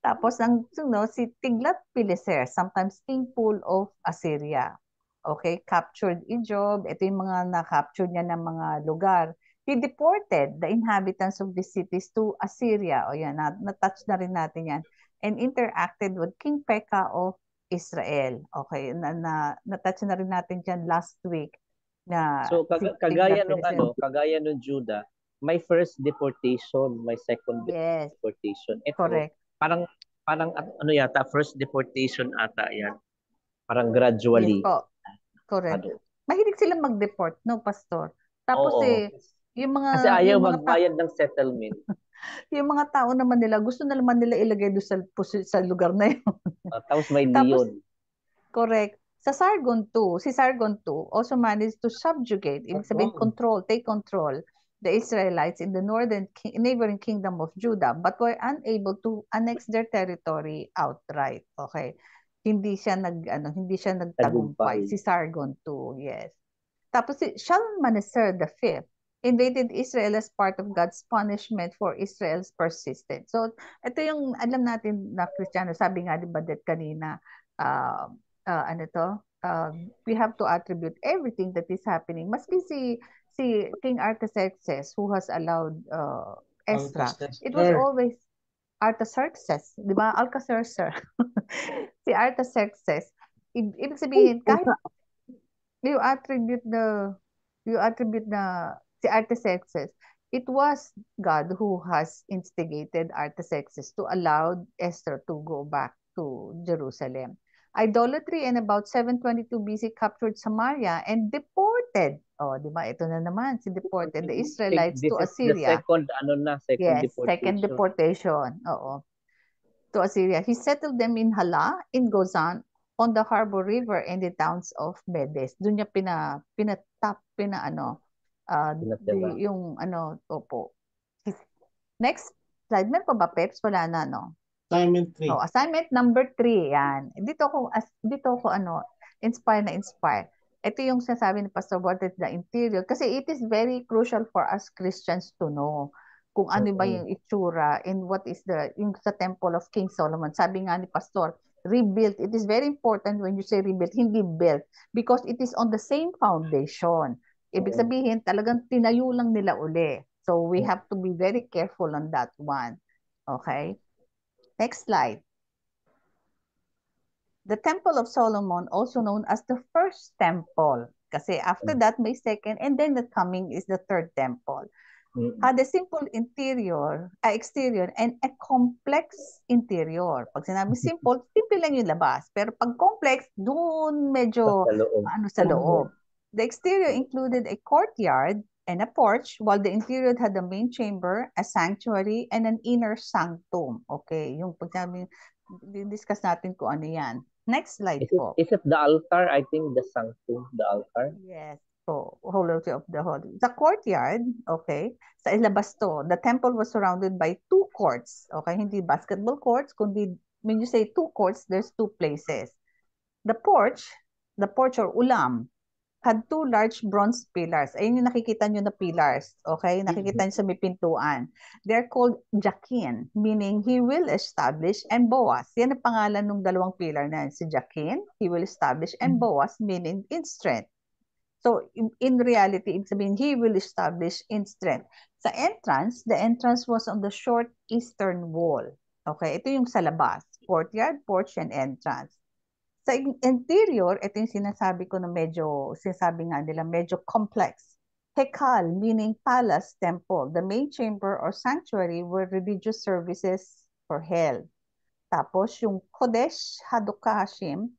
Tapos ang si Tiglath-Pileser, sometimes King Pul of Assyria. Okay, captured Ijob. Ito yung mga na-capture niya ng mga lugar. He deported the inhabitants of the cities to Assyria. O yan, na-touch na rin natin yan. And interacted with King Pekah of Israel. Okay, na-touch na rin natin dyan last week. So kagaya nung Judah, may first deportation, may second deportation. Ito, correct. Parang yata, first deportation ata yan. Parang gradually. Yes po. Correct. Mahilig silang mag-deport, no, Pastor? Tapos yung mga kasi ayaw magbayad ng settlement. Yung mga tao naman nila, gusto na naman nila ilagay doon sa lugar na yun. Tapos may Leon. Correct. Si Sargon II also managed to subjugate, ibig sabihin take control the Israelites in the neighboring kingdom of Judah, but were unable to annex their territory outright. Okay. Hindi siya nagtagumpay. Si Sargon II, yes. Tapos si Shalmaneser V invaded Israel as part of God's punishment for Israel's persistence. So, ito yung alam natin na Kristiyano, sabi nga diba that kanina, we have to attribute everything that is happening. Maski si King Artaxerxes who has allowed Ezra, it was always Artaxerxes, di ba? Alcacercer. Si Artaxerxes, ibig sabihin, kahit you attribute si Artaxerxes, it was God who has instigated Artaxerxes to allow Esther to go back to Jerusalem. Idolatry in about 722 BC captured Samaria and deported. Oh, di ba? Ito na naman, deported the Israelites to Assyria. Second deportation. Oo. To Assyria. He settled them in Hala, in Gozan, on the Harbor River and the towns of Medes. Doon niya Next slide. May pa ba, Peps? Wala na, no? Assignment 3. Assignment number 3. Yan. Dito ako inspire. Ito yung sasabi ni Pastor, what is the interior? Kasi it is very crucial for us Christians to know kung ano ba yung itsura and what is yung sa Temple of King Solomon. Sabi nga ni Pastor, rebuilt. It is very important when you say rebuilt, hindi built, because it is on the same foundation. Ibig sabihin, talagang tinayo lang nila uli. So we have to be very careful on that one. Okay? Next slide. The Temple of Solomon, also known as the first temple. Kasi after that, may second, and then the coming is the third temple. Had a simple exterior, and a complex interior. Pag sinabi simple lang yung labas. Pero pag complex, doon medyo sa loob. The exterior included a courtyard and a porch, while the interior had a main chamber, a sanctuary, and an inner sanctum. Okay, yung pag sinabi, discuss natin kung ano yan. Next slide po. Is it the altar? I think the sanctum, the altar. Yes. So, Holy of the Holy. The courtyard, okay, sa ilabas to, the temple was surrounded by 2 courts, okay, hindi basketball courts, kundi when you say two courts, there's two places. The porch or ulam, had two large bronze pillars. Ayun yung nakikita nyo na pillars. Okay? Nakikita nyo sa may pintuan. They're called Jakin, meaning he will establish, and Boaz. Yan ang pangalan ng dalawang pillar na yan. Si Jakin, he will establish, and Boaz, meaning in strength. So, in reality, ibig sabihin, he will establish in strength. Sa entrance, the entrance was on the short eastern wall. Okay? Ito yung sa labas. Courtyard, porch, and entrance. Sa interior, ito yung sinasabi ko na sinasabi nga nila, medyo complex. Hekal, meaning palace, temple. The main chamber or sanctuary were religious services for held. Tapos yung Kodesh Hadukashim,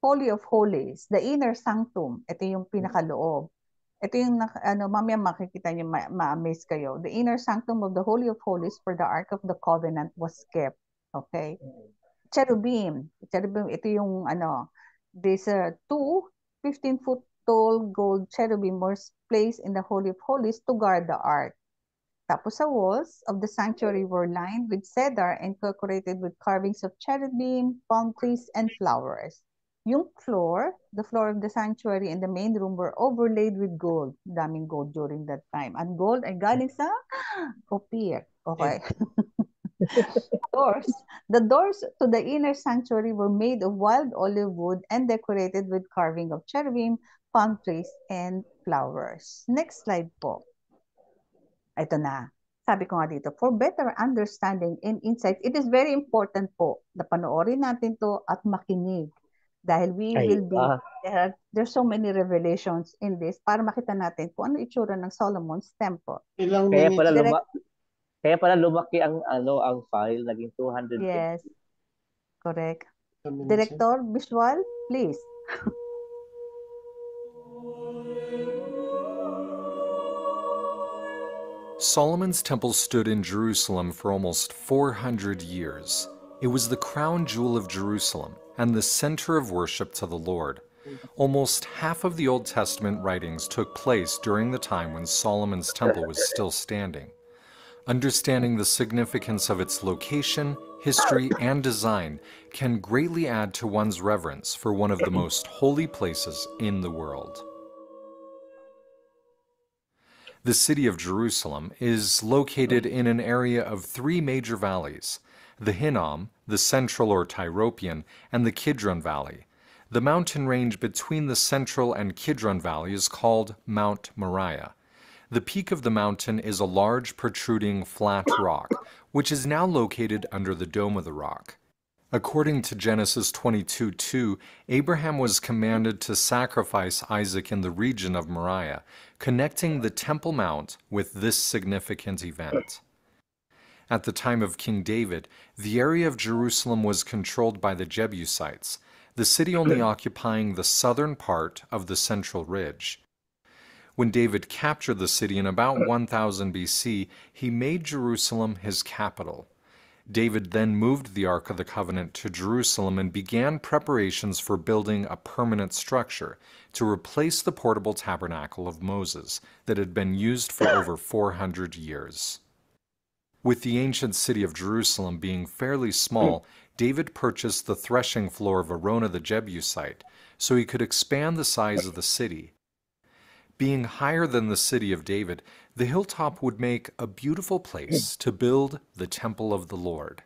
Holy of Holies, the inner sanctum. Ito yung pinakaloob. Ito yung, mamaya makikita nyo, ma-amaze kayo. The inner sanctum of the Holy of Holies for the Ark of the Covenant was kept. Okay? Cherubim, ito yung these two 15-foot tall gold cherubim were placed in the Holy of Holies to guard the ark. Tapos sa walls of the sanctuary were lined with cedar and decorated with carvings of cherubim, palm trees, and flowers. Yung the floor of the sanctuary and the main room were overlaid with gold. Daming gold during that time. And gold ay galing sa Ophir. Okay. The doors to the inner sanctuary were made of wild olive wood and decorated with carving of cherubim, palm trees, and flowers. Next slide po. Ito na. Sabi ko nga dito, for better understanding and insight, it is very important po na panoorin natin to at makinig. Dahil there's so many revelations in this para makita natin kung ano itsura ng Solomon's temple. Kaya pala lumaki ang file, naging 200. Yes. Correct. Director, visual, please. Solomon's temple stood in Jerusalem for almost 400 years. It was the crown jewel of Jerusalem and the center of worship to the Lord. Almost half of the Old Testament writings took place during the time when Solomon's temple was still standing. Understanding the significance of its location, history, and design can greatly add to one's reverence for one of the most holy places in the world. The city of Jerusalem is located in an area of three major valleys: the Hinnom, the Central or Tyropian, and the Kidron Valley. The mountain range between the Central and Kidron Valley is called Mount Moriah. The peak of the mountain is a large protruding flat rock, which is now located under the dome of the rock. According to Genesis 22:2, Abraham was commanded to sacrifice Isaac in the region of Moriah, connecting the Temple Mount with this significant event. At the time of King David, the area of Jerusalem was controlled by the Jebusites, the city only occupying the southern part of the central ridge. When David captured the city in about 1000 BC, he made Jerusalem his capital. David then moved the Ark of the Covenant to Jerusalem and began preparations for building a permanent structure to replace the portable tabernacle of Moses that had been used for over 400 years. With the ancient city of Jerusalem being fairly small, David purchased the threshing floor of Araunah the Jebusite so he could expand the size of the city. Being higher than the city of David, the hilltop would make a beautiful place to build the temple of the Lord.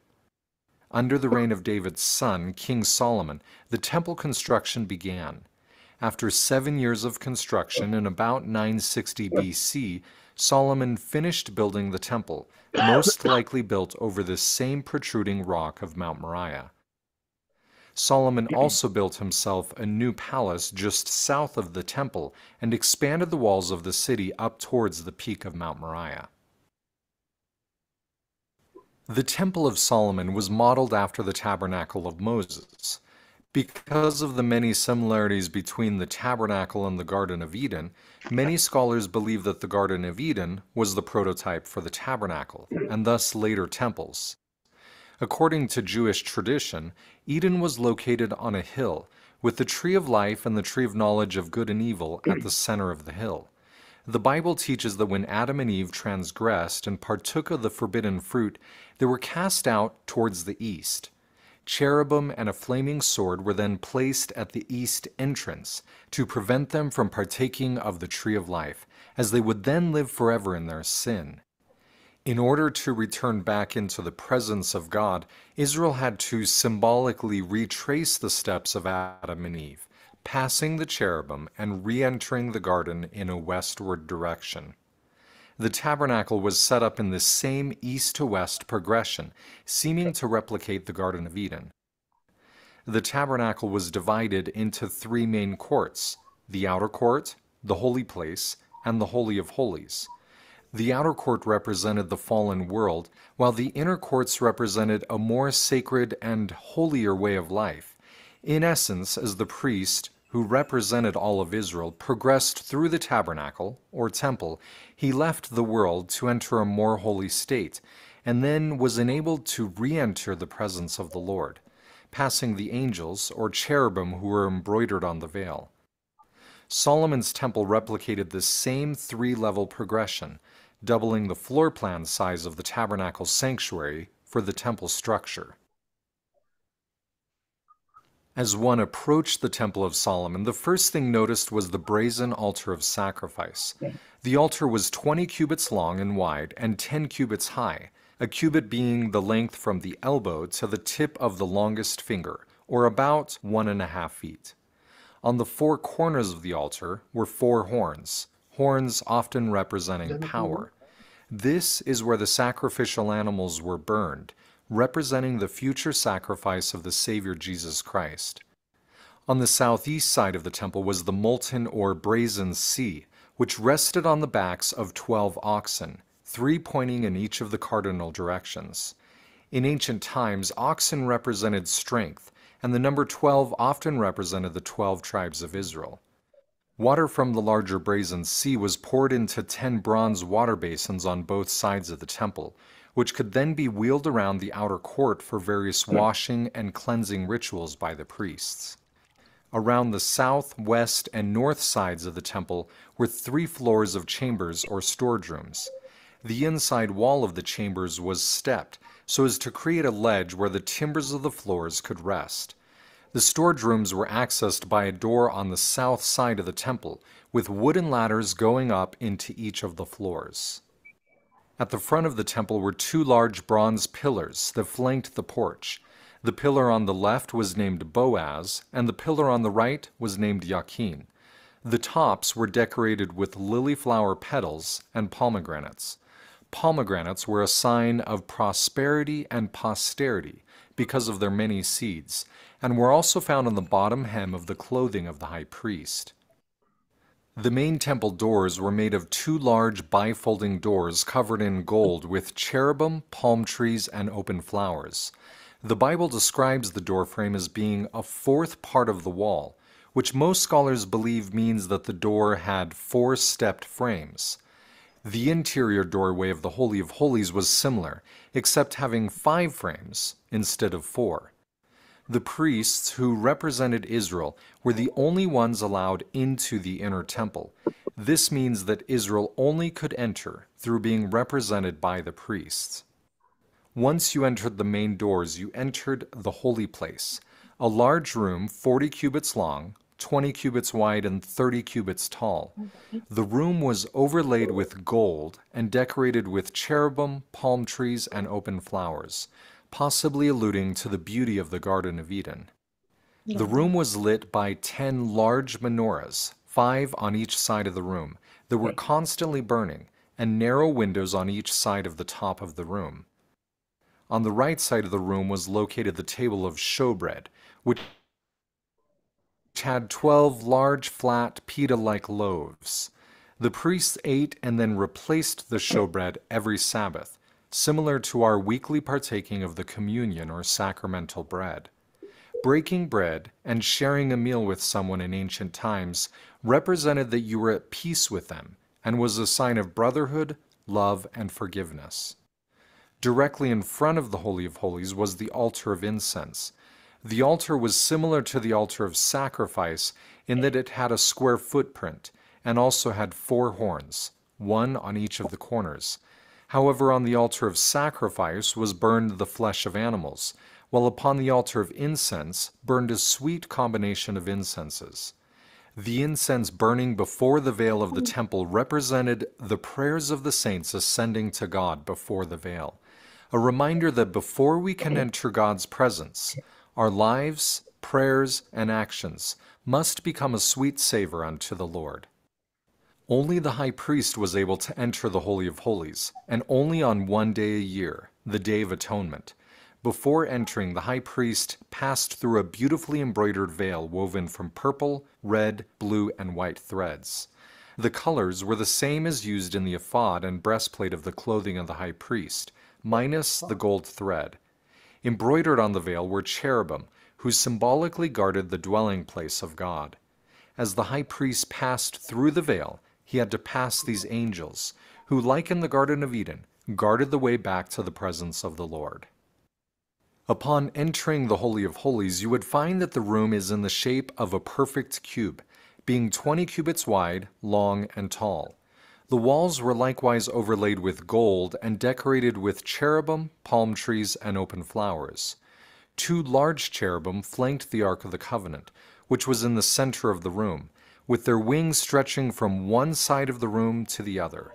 Under the reign of David's son, King Solomon, the temple construction began. After 7 years of construction in about 960 BC, Solomon finished building the temple, most likely built over this same protruding rock of Mount Moriah. Solomon also built himself a new palace just south of the temple and expanded the walls of the city up towards the peak of Mount Moriah. The Temple of Solomon was modeled after the Tabernacle of Moses. Because of the many similarities between the tabernacle and the Garden of Eden, many scholars believe that the Garden of Eden was the prototype for the tabernacle, and thus later temples. According to Jewish tradition, Eden was located on a hill, with the tree of life and the tree of knowledge of good and evil at the center of the hill. The Bible teaches that when Adam and Eve transgressed and partook of the forbidden fruit, they were cast out towards the east. Cherubim and a flaming sword were then placed at the east entrance to prevent them from partaking of the tree of life, as they would then live forever in their sin. In order to return back into the presence of God, Israel had to symbolically retrace the steps of Adam and Eve, passing the cherubim and re-entering the garden in a westward direction. The tabernacle was set up in the same east to west progression, seeming to replicate the Garden of Eden. The tabernacle was divided into three main courts: the outer court, the holy place, and the Holy of Holies. The outer court represented the fallen world, while the inner courts represented a more sacred and holier way of life. In essence, as the priest, who represented all of Israel, progressed through the tabernacle, or temple, he left the world to enter a more holy state, and then was enabled to re-enter the presence of the Lord, passing the angels, or cherubim, who were embroidered on the veil. Solomon's temple replicated this same three-level progression, doubling the floor plan size of the tabernacle sanctuary for the temple structure. As one approached the Temple of Solomon, the first thing noticed was the brazen altar of sacrifice. The altar was 20 cubits long and wide and 10 cubits high, a cubit being the length from the elbow to the tip of the longest finger, or about 1.5 feet. On the four corners of the altar were 4 horns, horns often representing power. This is where the sacrificial animals were burned, representing the future sacrifice of the Savior Jesus Christ. On the southeast side of the temple was the molten or brazen sea, which rested on the backs of 12 oxen, 3 pointing in each of the cardinal directions. In ancient times, oxen represented strength, and the number 12 often represented the 12 tribes of Israel. Water from the larger brazen sea was poured into 10 bronze water basins on both sides of the temple, which could then be wheeled around the outer court for various washing and cleansing rituals by the priests. Around the south, west, and north sides of the temple were 3 floors of chambers or storage rooms. The inside wall of the chambers was stepped so as to create a ledge where the timbers of the floors could rest. The storage rooms were accessed by a door on the south side of the temple, with wooden ladders going up into each of the floors. At the front of the temple were 2 large bronze pillars that flanked the porch. The pillar on the left was named Boaz, and the pillar on the right was named Yakin. The tops were decorated with lily flower petals and pomegranates. Pomegranates were a sign of prosperity and posterity because of their many seeds, and were also found on the bottom hem of the clothing of the high priest. The main temple doors were made of 2 large bifolding doors covered in gold with cherubim, palm trees, and open flowers. The Bible describes the doorframe as being a 4th part of the wall, which most scholars believe means that the door had 4 stepped frames. The interior doorway of the Holy of Holies was similar, except having 5 frames instead of 4. The priests who represented Israel were the only ones allowed into the inner temple. This means that Israel only could enter through being represented by the priests. Once you entered the main doors, you entered the holy place, a large room 40 cubits long, 20 cubits wide, and 30 cubits tall. The room was overlaid with gold and decorated with cherubim, palm trees, and open flowers, possibly alluding to the beauty of the Garden of Eden. The room was lit by 10 large menorahs, 5 on each side of the room, that were constantly burning, and narrow windows on each side of the top of the room. On the right side of the room was located the table of showbread, which had 12 large, flat, pita-like loaves. The priests ate and then replaced the showbread every Sabbath, similar to our weekly partaking of the communion or sacramental bread. Breaking bread and sharing a meal with someone in ancient times represented that you were at peace with them and was a sign of brotherhood, love, and forgiveness. Directly in front of the Holy of Holies was the altar of incense. The altar was similar to the altar of sacrifice in that it had a square footprint and also had 4 horns, 1 on each of the corners. However, on the altar of sacrifice was burned the flesh of animals, while upon the altar of incense burned a sweet combination of incenses. The incense burning before the veil of the temple represented the prayers of the saints ascending to God before the veil, a reminder that before we can enter God's presence, our lives, prayers, and actions must become a sweet savor unto the Lord. Only the high priest was able to enter the Holy of Holies, and only on one day a year, the Day of Atonement. Before entering, the high priest passed through a beautifully embroidered veil woven from purple, red, blue, and white threads. The colors were the same as used in the ephod and breastplate of the clothing of the high priest, minus the gold thread. Embroidered on the veil were cherubim, who symbolically guarded the dwelling place of God. As the high priest passed through the veil, he had to pass these angels, who, like in the Garden of Eden, guarded the way back to the presence of the Lord. Upon entering the Holy of Holies, you would find that the room is in the shape of a perfect cube, being 20 cubits wide, long, and tall. The walls were likewise overlaid with gold and decorated with cherubim, palm trees, and open flowers. 2 large cherubim flanked the Ark of the Covenant, which was in the center of the room, with their wings stretching from one side of the room to the other.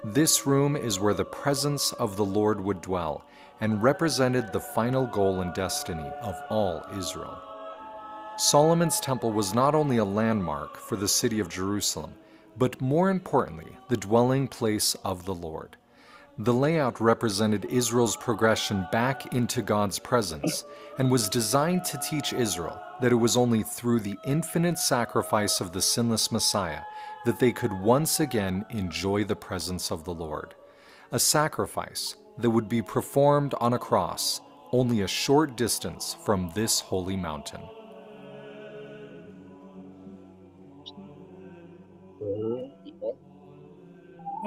This room is where the presence of the Lord would dwell, and represented the final goal and destiny of all Israel. Solomon's temple was not only a landmark for the city of Jerusalem, but more importantly, the dwelling place of the Lord. The layout represented Israel's progression back into God's presence and was designed to teach Israel that it was only through the infinite sacrifice of the sinless Messiah that they could once again enjoy the presence of the Lord. A sacrifice that would be performed on a cross only a short distance from this holy mountain.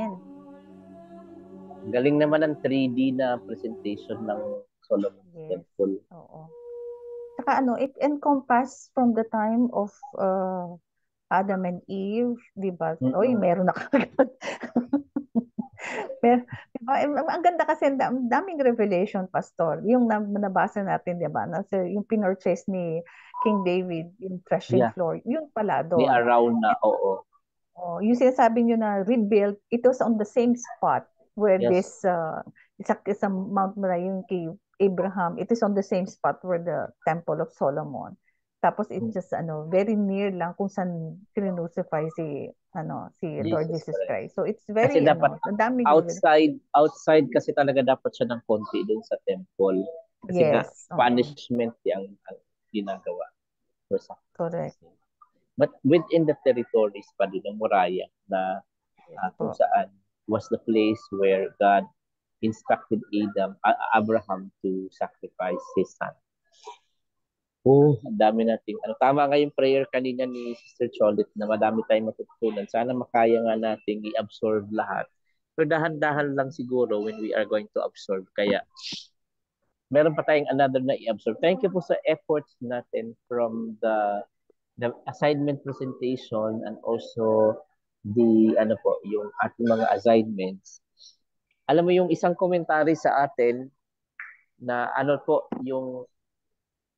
Yan. Galing naman ang 3D na presentation ng Solomon's Yes. Temple. Oo. Saka it encompass from the time of Adam and Eve, di ba? Oy, meron na kagad. Diba? Ang ganda kasi, ang daming revelation, Pastor. Yung nabasa natin, di ba? Yung pinurchase ni King David, yung threshing floor, yun pala Di doon. around na, oo. Oh, yung sinasabi nyo na rebuilt, it was on the same spot where Yes. isang Mount Moriah, yung kay Abraham, it is on the same spot where the Temple of Solomon. Tapos it's just very near lang kung saan kinusify si Lord Jesus Christ. So it's very Kasi dapat ang daming outside kasi talaga dapat siya ng konti dun sa temple. Kasi Yes. punishment ang ginagawa for sacrifice. Correct. But within the territories pa din ng Moriah na kung saan was the place where God instructed Abraham to sacrifice his son. Oh, ang dami nating tama nga yung prayer kanina ni Sister Cholit na madami tayong matutunan. Sana makaya nga nating i-absorb lahat. Pero dahan-dahan lang siguro when we are going to absorb. Kaya meron pa tayong another na i-absorb. Thank you po sa efforts natin from the assignment presentation and also the yung ating mga assignments. Alam mo yung isang commentary sa atin na yung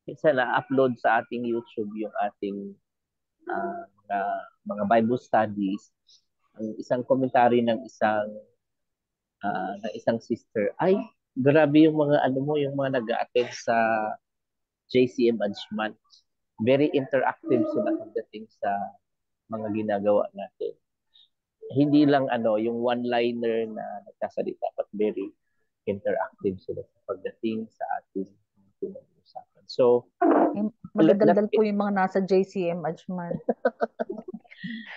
isa na-upload sa ating YouTube yung ating mga Bible studies. Ang isang commentary ng isang sister, ay, grabe yung mga yung mga nag-a-attend sa JCM Ajman. Very interactive sila pagdating sa mga ginagawa natin. Hindi lang yung one-liner na nagsasalita, but very interactive sila pagdating sa ating pinag-uusapan. So, magdadaldal po yung mga nasa JCM Ajman.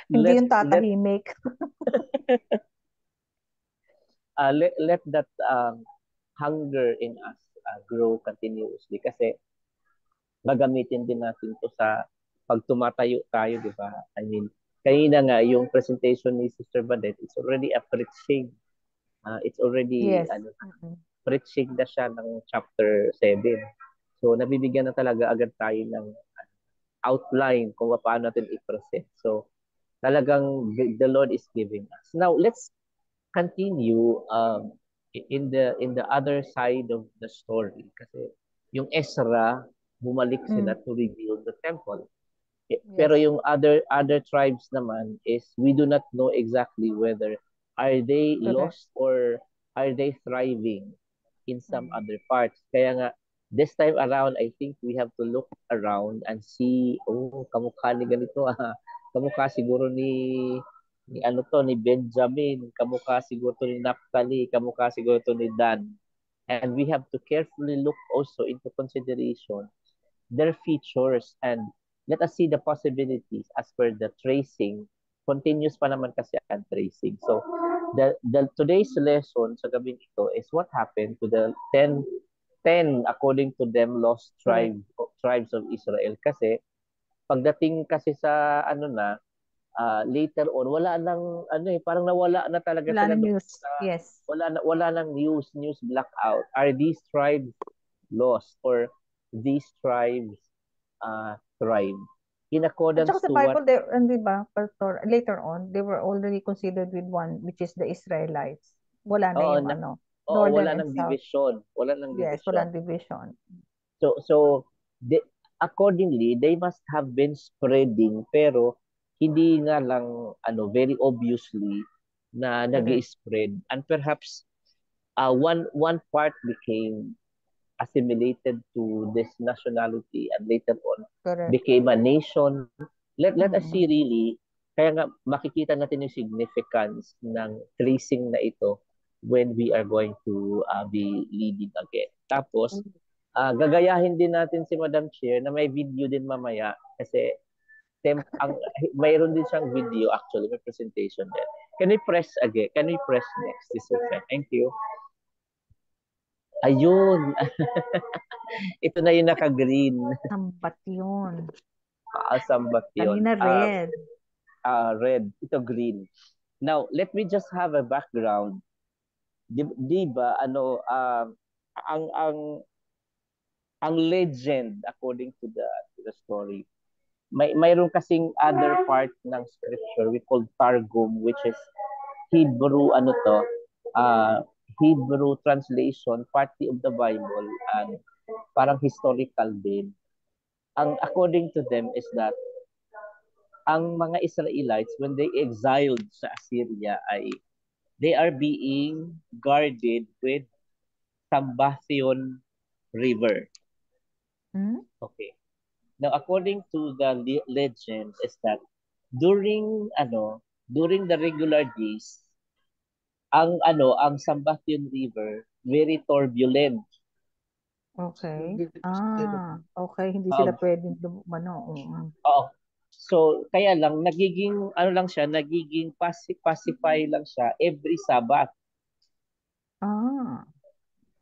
Hindi yung tatahimik. Let that hunger in us grow continuously kasi magamitin din natin to sa pag tumatayo tayo, di ba? I mean, kanina nga yung presentation ni Sister Badet, it's already a preaching. It's already preaching na siya ng chapter 7. So nabibigyan na talaga agad tayo ng outline kung paano natin i-present. So talagang the Lord is giving us. Now let's continue in the other side of the story kasi yung Ezra, bumalik sila Mm. to rebuild the temple. Pero Yes. yung other tribes naman is we do not know exactly whether are they Correct. lost or are they thriving in some Mm. other parts. Kaya nga, this time around, I think we have to look around and see, kamukha ni ganito kamukha siguro ni ano to, ni Benjamin, kamukha siguro to ni Naphtali, kamukha siguro to ni Dan. And we have to carefully look also into consideration their features and let us see the possibilities as per the tracing. Continuous pa naman kasi ang tracing. So, the today's lesson sa gabing ito is what happened to the 10 according to them lost Correct. tribes of Israel. Kasi pagdating kasi sa later on wala nang parang nawala na talaga Wala sila nang doon news. sa Yes. wala nang news blackout. Are these tribes lost or these tribes thrive in At accordance saka sa to what Bible, di ba, Pastor, later on, they were already considered with one, which is the Israelites. Wala na yung wala northern and nang south. division. Wala nang Yes, division. walang division. So accordingly, they must have been spreading pero hindi nga lang very obviously na Correct. nag-spread and perhaps one part became assimilated to this nationality and later on Correct. became a nation. Let us see Mm-mm. really, kaya nga makikita natin yung significance ng tracing na ito when we are going to be leading again. Tapos, gagayahin din natin si Madam Chair na may video din mamaya kasi mayroon din siyang video actually, may presentation din. Can we press again? Can we press next? This is okay. Thank you. Ayun. Ito na yung naka-green. Sambat yun. Sambat yun. Kanina red. Red. Ito green. Now, let me just have a background. Di ba, ang legend according to the story, mayroon kasing other part ng scripture we call Targum, which is Hebrew Hebrew translation, partly of the Bible and parang historical din. Ang according to them is that ang mga Israelites when they exiled sa Assyria ay they are being guarded with Sambathion River. Okay. Now according to the legend is that during the regular days ang Sambathion River very turbulent. Okay. Okay, hindi sila pwedeng Oo. So kaya lang nagiging nagiging pacify lang siya every Sabbath.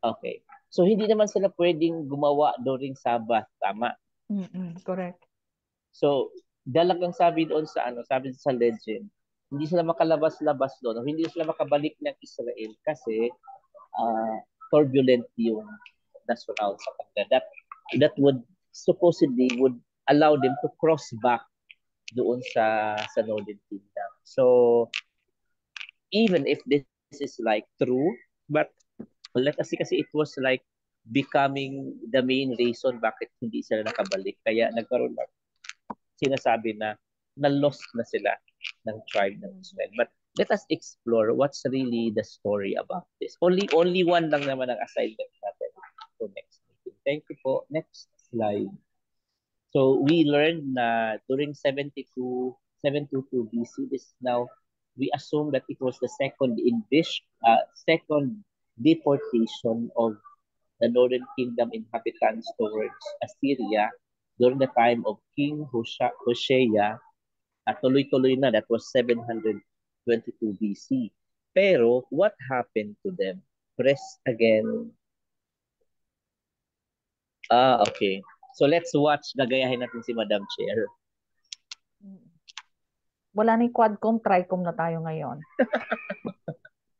Okay. So hindi naman sila pwedeng gumawa during Sabbath, tama? Correct. So dalagang sabi doon sabi sa legend, hindi sila makalabas-labas doon, hindi sila makabalik ng Israel kasi turbulent yung national sa kanila. That would supposedly would allow them to cross back doon sa Northern Kingdom. So even if this is like true, but let us see kasi it was like becoming the main reason bakit hindi sila nakabalik. Kaya nagkaroon na sinasabi na lost na sila ng tribe ng Israel. But let us explore what's really the story about this. Only one lang naman ang assignment natin for next meeting. Thank you po. Next slide. So we learned na during 722 BC, this now we assume that it was the second deportation of the Northern Kingdom inhabitants towards Assyria during the time of King Hoshea. At tuloy-tuloy na, that was 722 BC. Pero what happened to them? Press again. Okay. So let's watch. Gagayahin natin si Madam Chair. Wala na yung quadcom, tricom na tayo ngayon.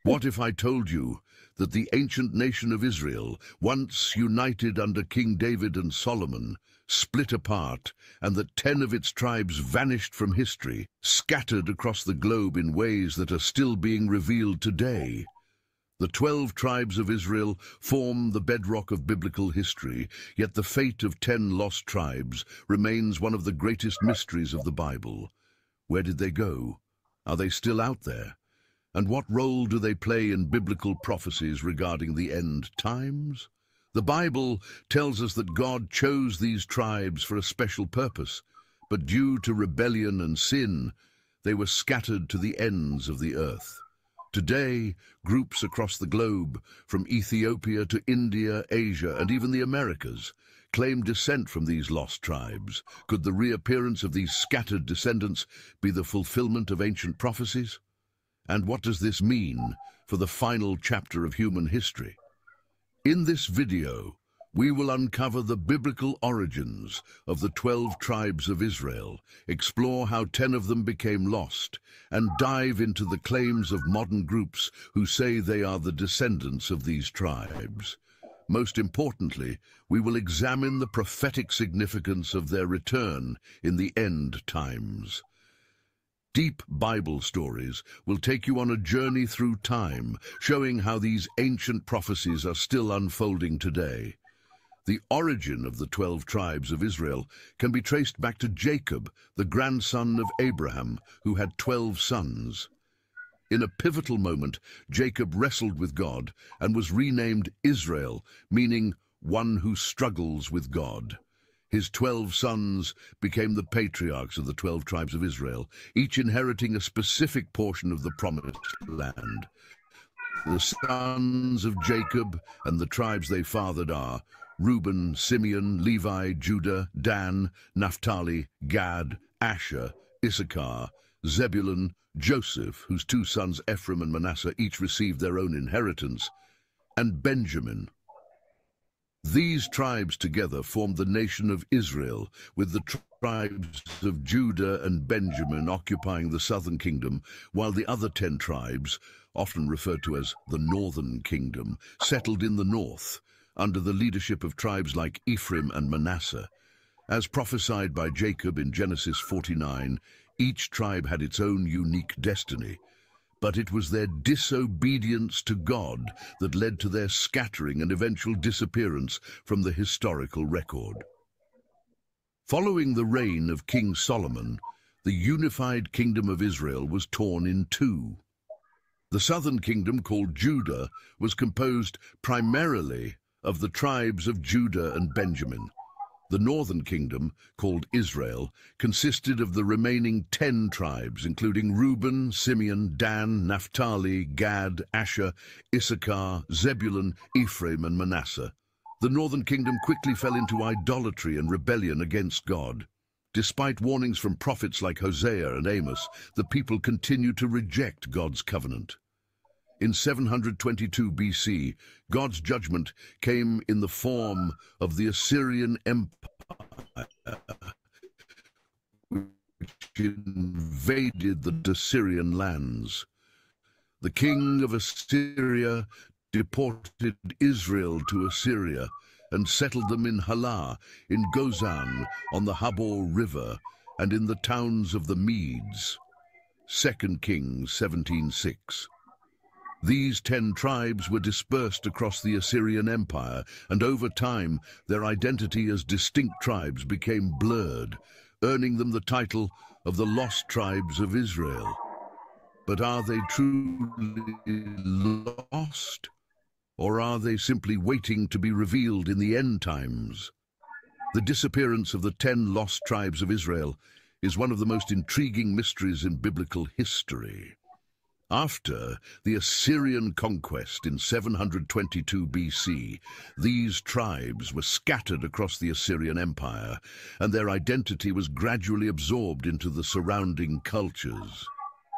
What if I told you that the ancient nation of Israel, once united under King David and Solomon, split apart, and that 10 of its tribes vanished from history, scattered across the globe in ways that are still being revealed today? The 12 tribes of Israel form the bedrock of biblical history, yet the fate of 10 lost tribes remains one of the greatest mysteries of the Bible. Where did they go? Are they still out there? And what role do they play in biblical prophecies regarding the end times? The Bible tells us that God chose these tribes for a special purpose, but due to rebellion and sin, they were scattered to the ends of the earth. Today, groups across the globe, from Ethiopia to India, Asia, and even the Americas, claim descent from these lost tribes. Could the reappearance of these scattered descendants be the fulfillment of ancient prophecies? And what does this mean for the final chapter of human history? In this video, we will uncover the biblical origins of the 12 tribes of Israel, explore how 10 of them became lost, and dive into the claims of modern groups who say they are the descendants of these tribes. Most importantly, we will examine the prophetic significance of their return in the end times. Deep Bible stories will take you on a journey through time, showing how these ancient prophecies are still unfolding today. The origin of the 12 tribes of Israel can be traced back to Jacob, the grandson of Abraham, who had 12 sons. In a pivotal moment, Jacob wrestled with God and was renamed Israel, meaning one who struggles with God. His 12 sons became the patriarchs of the 12 tribes of Israel, each inheriting a specific portion of the promised land. The sons of Jacob and the tribes they fathered are Reuben, Simeon, Levi, Judah, Dan, Naphtali, Gad, Asher, Issachar, Zebulun, Joseph, whose 2 sons Ephraim and Manasseh each received their own inheritance, and Benjamin. These tribes together formed the nation of Israel, with the tribes of Judah and Benjamin occupying the southern kingdom, while the other 10 tribes, often referred to as the northern kingdom, settled in the north, under the leadership of tribes like Ephraim and Manasseh. As prophesied by Jacob in Genesis 49, each tribe had its own unique destiny, but it was their disobedience to God that led to their scattering and eventual disappearance from the historical record. Following the reign of King Solomon, the unified kingdom of Israel was torn in 2. The southern kingdom, called Judah, was composed primarily of the tribes of Judah and Benjamin. The northern kingdom, called Israel, consisted of the remaining 10 tribes, including Reuben, Simeon, Dan, Naphtali, Gad, Asher, Issachar, Zebulun, Ephraim, and Manasseh. The northern kingdom quickly fell into idolatry and rebellion against God. Despite warnings from prophets like Hosea and Amos, the people continued to reject God's covenant. In 722 BC, God's judgment came in the form of the Assyrian Empire, which invaded the Assyrian lands. The king of Assyria deported Israel to Assyria and settled them in Halah, in Gozan, on the Habor River, and in the towns of the Medes. 2 Kings 17:6. These 10 tribes were dispersed across the Assyrian Empire, and over time their identity as distinct tribes became blurred, earning them the title of the Lost Tribes of Israel. But are they truly lost? Or are they simply waiting to be revealed in the end times? The disappearance of the 10 lost tribes of Israel is one of the most intriguing mysteries in biblical history. After the Assyrian conquest in 722 BC, these tribes were scattered across the Assyrian Empire, and their identity was gradually absorbed into the surrounding cultures.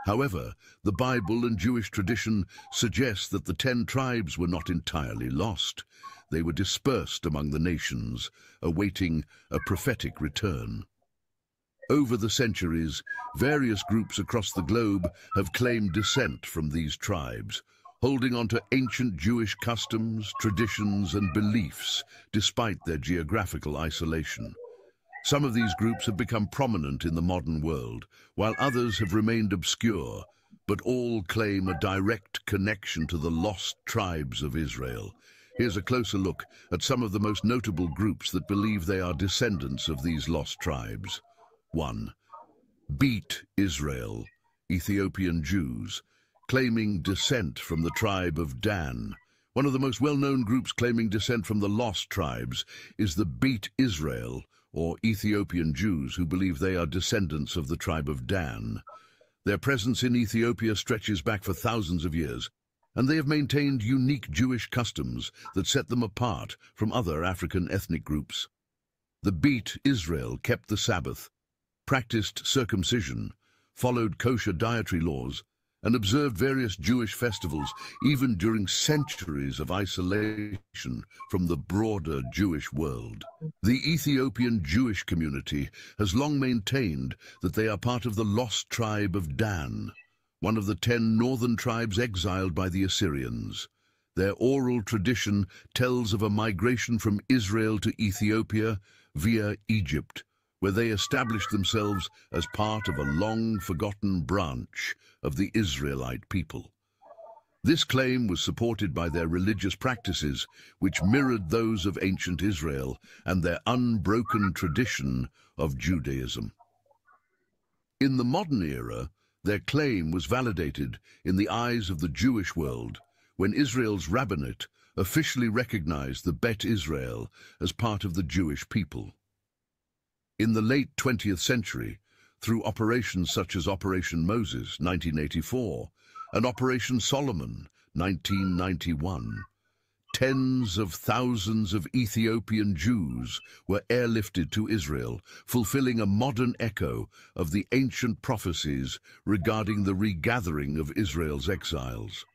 However, the Bible and Jewish tradition suggest that the 10 tribes were not entirely lost. They were dispersed among the nations, awaiting a prophetic return. Over the centuries, various groups across the globe have claimed descent from these tribes, holding on to ancient Jewish customs, traditions, and beliefs, despite their geographical isolation. Some of these groups have become prominent in the modern world, while others have remained obscure, but all claim a direct connection to the lost tribes of Israel. Here's a closer look at some of the most notable groups that believe they are descendants of these lost tribes. 1. Beat Israel, Ethiopian Jews, claiming descent from the tribe of Dan. One of the most well-known groups claiming descent from the lost tribes is the Beat Israel, or Ethiopian Jews, who believe they are descendants of the tribe of Dan. Their presence in Ethiopia stretches back for thousands of years, and they have maintained unique Jewish customs that set them apart from other African ethnic groups. The Beat Israel kept the Sabbath, practiced circumcision, followed kosher dietary laws, and observed various Jewish festivals even during centuries of isolation from the broader Jewish world. The Ethiopian Jewish community has long maintained that they are part of the lost tribe of Dan, one of the 10 northern tribes exiled by the Assyrians. Their oral tradition tells of a migration from Israel to Ethiopia via Egypt, where they established themselves as part of a long-forgotten branch of the Israelite people. This claim was supported by their religious practices, which mirrored those of ancient Israel and their unbroken tradition of Judaism. In the modern era, their claim was validated in the eyes of the Jewish world when Israel's rabbinate officially recognized the Bet Israel as part of the Jewish people. In the late 20th century, through operations such as Operation Moses, 1984, and Operation Solomon, 1991, tens of thousands of Ethiopian Jews were airlifted to Israel, fulfilling a modern echo of the ancient prophecies regarding the regathering of Israel's exiles.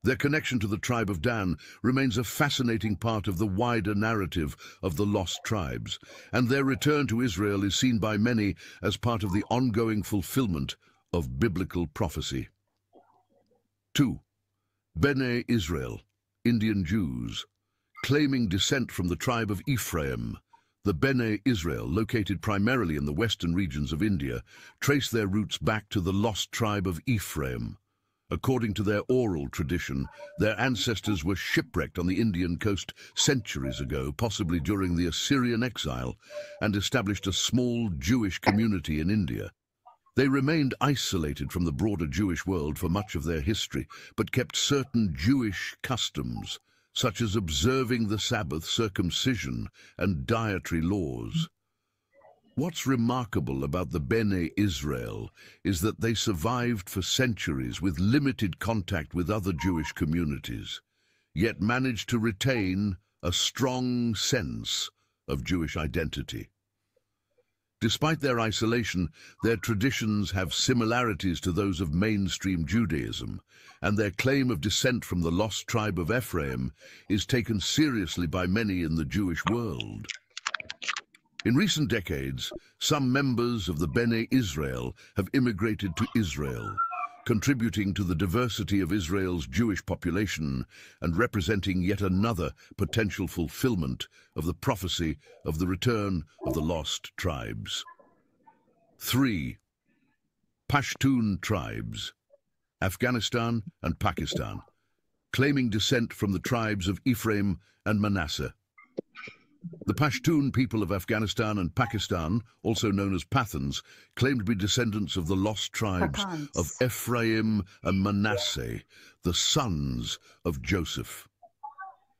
Their connection to the tribe of Dan remains a fascinating part of the wider narrative of the lost tribes, and their return to Israel is seen by many as part of the ongoing fulfillment of biblical prophecy. 2. Bene Israel, Indian Jews. Claiming descent from the tribe of Ephraim, the Bene Israel, located primarily in the western regions of India, trace their roots back to the lost tribe of Ephraim. According to their oral tradition, their ancestors were shipwrecked on the Indian coast centuries ago, possibly during the Assyrian exile, and established a small Jewish community in India. They remained isolated from the broader Jewish world for much of their history, but kept certain Jewish customs, such as observing the Sabbath, circumcision, and dietary laws. What's remarkable about the Bene Israel is that they survived for centuries with limited contact with other Jewish communities, yet managed to retain a strong sense of Jewish identity. Despite their isolation, their traditions have similarities to those of mainstream Judaism, and their claim of descent from the lost tribe of Ephraim is taken seriously by many in the Jewish world. In recent decades, some members of the Bene Israel have immigrated to Israel, contributing to the diversity of Israel's Jewish population and representing yet another potential fulfillment of the prophecy of the return of the lost tribes. 3. Pashtun tribes, Afghanistan and Pakistan, claiming descent from the tribes of Ephraim and Manasseh. The Pashtun people of Afghanistan and Pakistan, also known as Pathans, claim to be descendants of the lost tribes of Ephraim and Manasseh, the sons of Joseph.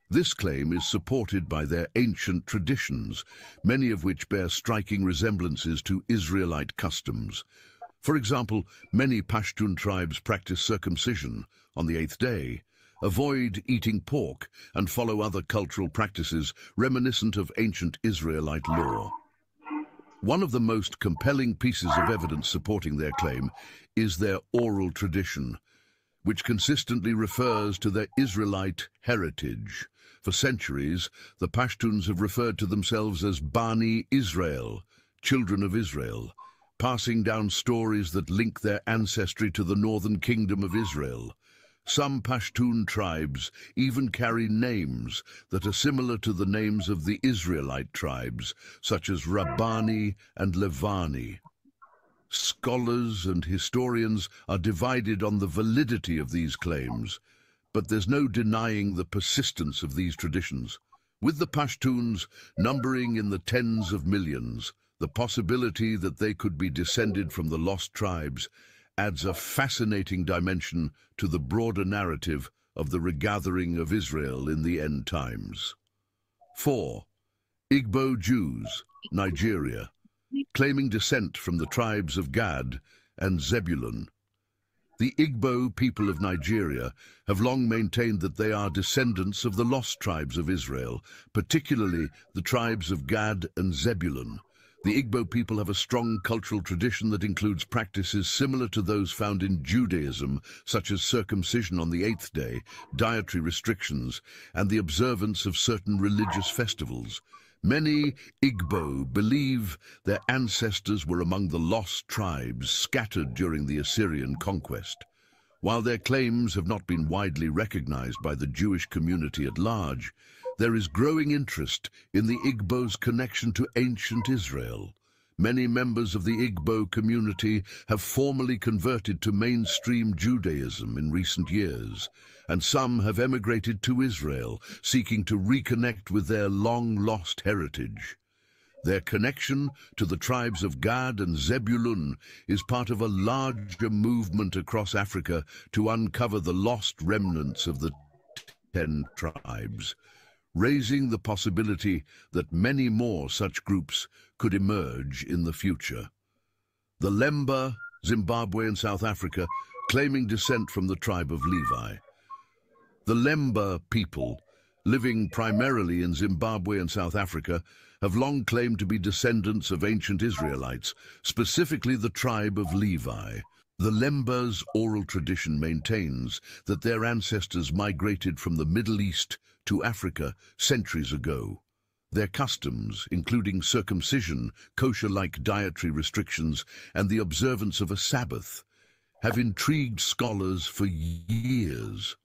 This claim is supported by their ancient traditions, many of which bear striking resemblances to Israelite customs. For example, many Pashtun tribes practice circumcision on the 8th day, avoid eating pork, and follow other cultural practices reminiscent of ancient Israelite law. One of the most compelling pieces of evidence supporting their claim is their oral tradition, which consistently refers to their Israelite heritage. For centuries, the Pashtuns have referred to themselves as Bani Israel, children of Israel, passing down stories that link their ancestry to the northern kingdom of Israel. Some Pashtun tribes even carry names that are similar to the names of the Israelite tribes, such as Rabbani and Levani. Scholars and historians are divided on the validity of these claims, but there's no denying the persistence of these traditions. With the Pashtuns numbering in the tens of millions, the possibility that they could be descended from the lost tribes adds a fascinating dimension to the broader narrative of the regathering of Israel in the end times. 4. Igbo Jews, Nigeria, claiming descent from the tribes of Gad and Zebulun. The Igbo people of Nigeria have long maintained that they are descendants of the lost tribes of Israel, particularly the tribes of Gad and Zebulun. The Igbo people have a strong cultural tradition that includes practices similar to those found in Judaism, such as circumcision on the 8th day, dietary restrictions, and the observance of certain religious festivals. Many Igbo believe their ancestors were among the lost tribes scattered during the Assyrian conquest. While their claims have not been widely recognized by the Jewish community at large, there is growing interest in the Igbo's connection to ancient Israel. Many members of the Igbo community have formally converted to mainstream Judaism in recent years, and some have emigrated to Israel, seeking to reconnect with their long-lost heritage. Their connection to the tribes of Gad and Zebulun is part of a larger movement across Africa to uncover the lost remnants of the 10 tribes, raising the possibility that many more such groups could emerge in the future. The Lemba, Zimbabwe and South Africa, claiming descent from the tribe of Levi. The Lemba people, living primarily in Zimbabwe and South Africa, have long claimed to be descendants of ancient Israelites, specifically the tribe of Levi. The Lemba's oral tradition maintains that their ancestors migrated from the Middle East to Africa centuries ago. Their customs, including circumcision, kosher-like dietary restrictions, and the observance of a Sabbath, have intrigued scholars for years.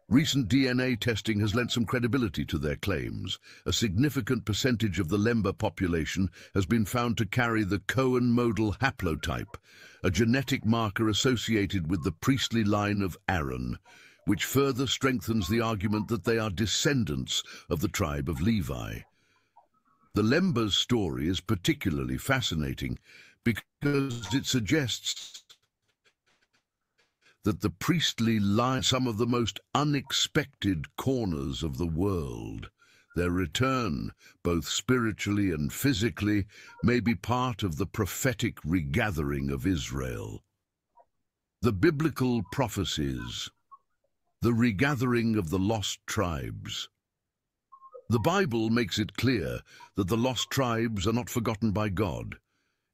Recent DNA testing has lent some credibility to their claims. A significant percentage of the Lemba population has been found to carry the Cohen-Modal haplotype, a genetic marker associated with the priestly line of Aaron, which further strengthens the argument that they are descendants of the tribe of Levi. The Lemba's story is particularly fascinating because it suggests that the priestly line, some of the most unexpected corners of the world, their return, both spiritually and physically, may be part of the prophetic regathering of Israel. The biblical prophecies, the regathering of the lost tribes. The Bible makes it clear that the lost tribes are not forgotten by God.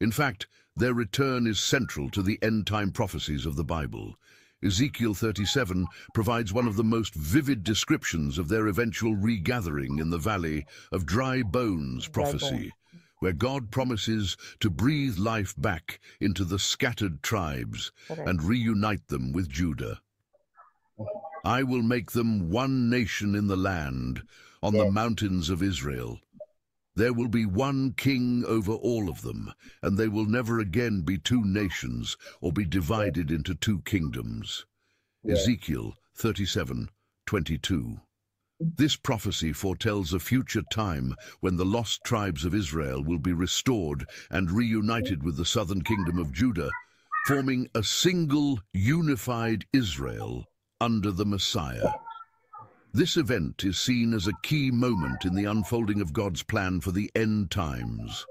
In fact, their return is central to the end-time prophecies of the Bible. Ezekiel 37 provides one of the most vivid descriptions of their eventual regathering in the Valley of Dry Bones prophecy, where God promises to breathe life back into the scattered tribes and reunite them with Judah. I will make them one nation in the land, on the mountains of Israel. There will be one king over all of them, and they will never again be two nations or be divided into two kingdoms. Ezekiel 37:22. This prophecy foretells a future time when the lost tribes of Israel will be restored and reunited with the southern kingdom of Judah, forming a single unified Israel under the Messiah. This event is seen as a key moment in the unfolding of God's plan for the end times.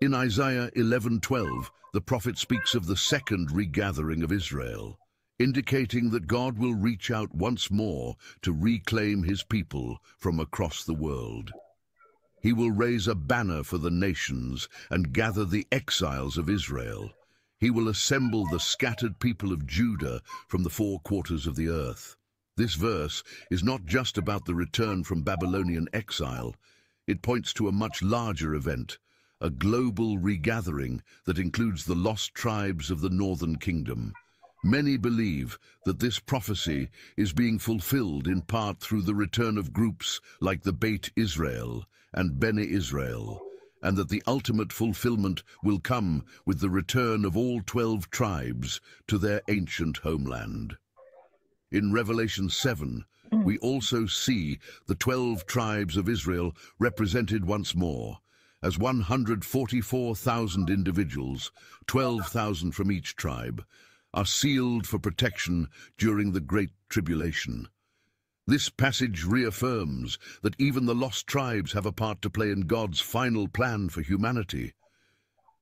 In Isaiah 11:12, the prophet speaks of the second regathering of Israel, indicating that God will reach out once more to reclaim his people from across the world. He will raise a banner for the nations and gather the exiles of Israel. He will assemble the scattered people of Judah from the four quarters of the earth. This verse is not just about the return from Babylonian exile. It points to a much larger event, a global regathering that includes the lost tribes of the northern kingdom. Many believe that this prophecy is being fulfilled in part through the return of groups like the Beit Israel and Bene Israel, and that the ultimate fulfillment will come with the return of all 12 tribes to their ancient homeland. In Revelation 7, we also see the 12 tribes of Israel represented once more, as 144,000 individuals, 12,000 from each tribe, are sealed for protection during the Great Tribulation. This passage reaffirms that even the lost tribes have a part to play in God's final plan for humanity.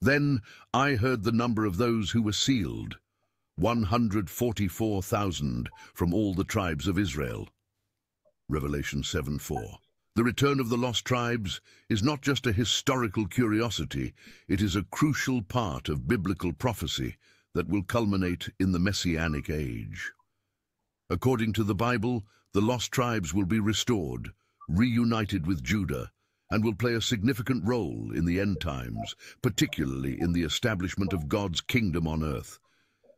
Then I heard the number of those who were sealed, 144,000 from all the tribes of Israel. Revelation 7:4. The return of the lost tribes is not just a historical curiosity, it is a crucial part of biblical prophecy that will culminate in the Messianic age. According to the Bible, the lost tribes will be restored, reunited with Judah, and will play a significant role in the end times, particularly in the establishment of God's kingdom on earth.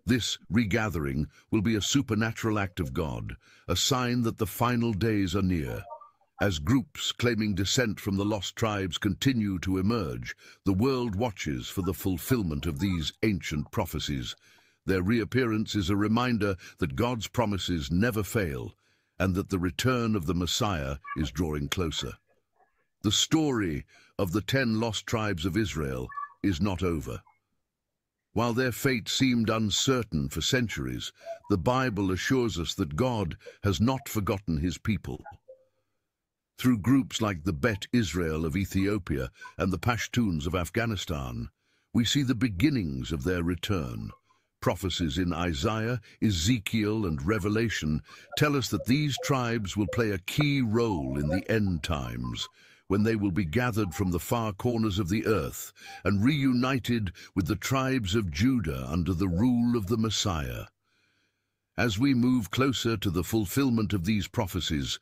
This regathering will be a supernatural act of God, a sign that the final days are near. As groups claiming descent from the lost tribes continue to emerge, the world watches for the fulfillment of these ancient prophecies. Their reappearance is a reminder that God's promises never fail, and that the return of the Messiah is drawing closer. The story of the 10 lost tribes of Israel is not over. While their fate seemed uncertain for centuries, the Bible assures us that God has not forgotten his people. Through groups like the Bet Israel of Ethiopia and the Pashtuns of Afghanistan, we see the beginnings of their return. Prophecies in Isaiah, Ezekiel, and Revelation tell us that these tribes will play a key role in the end times, when they will be gathered from the far corners of the earth and reunited with the tribes of Judah under the rule of the Messiah. As we move closer to the fulfillment of these prophecies,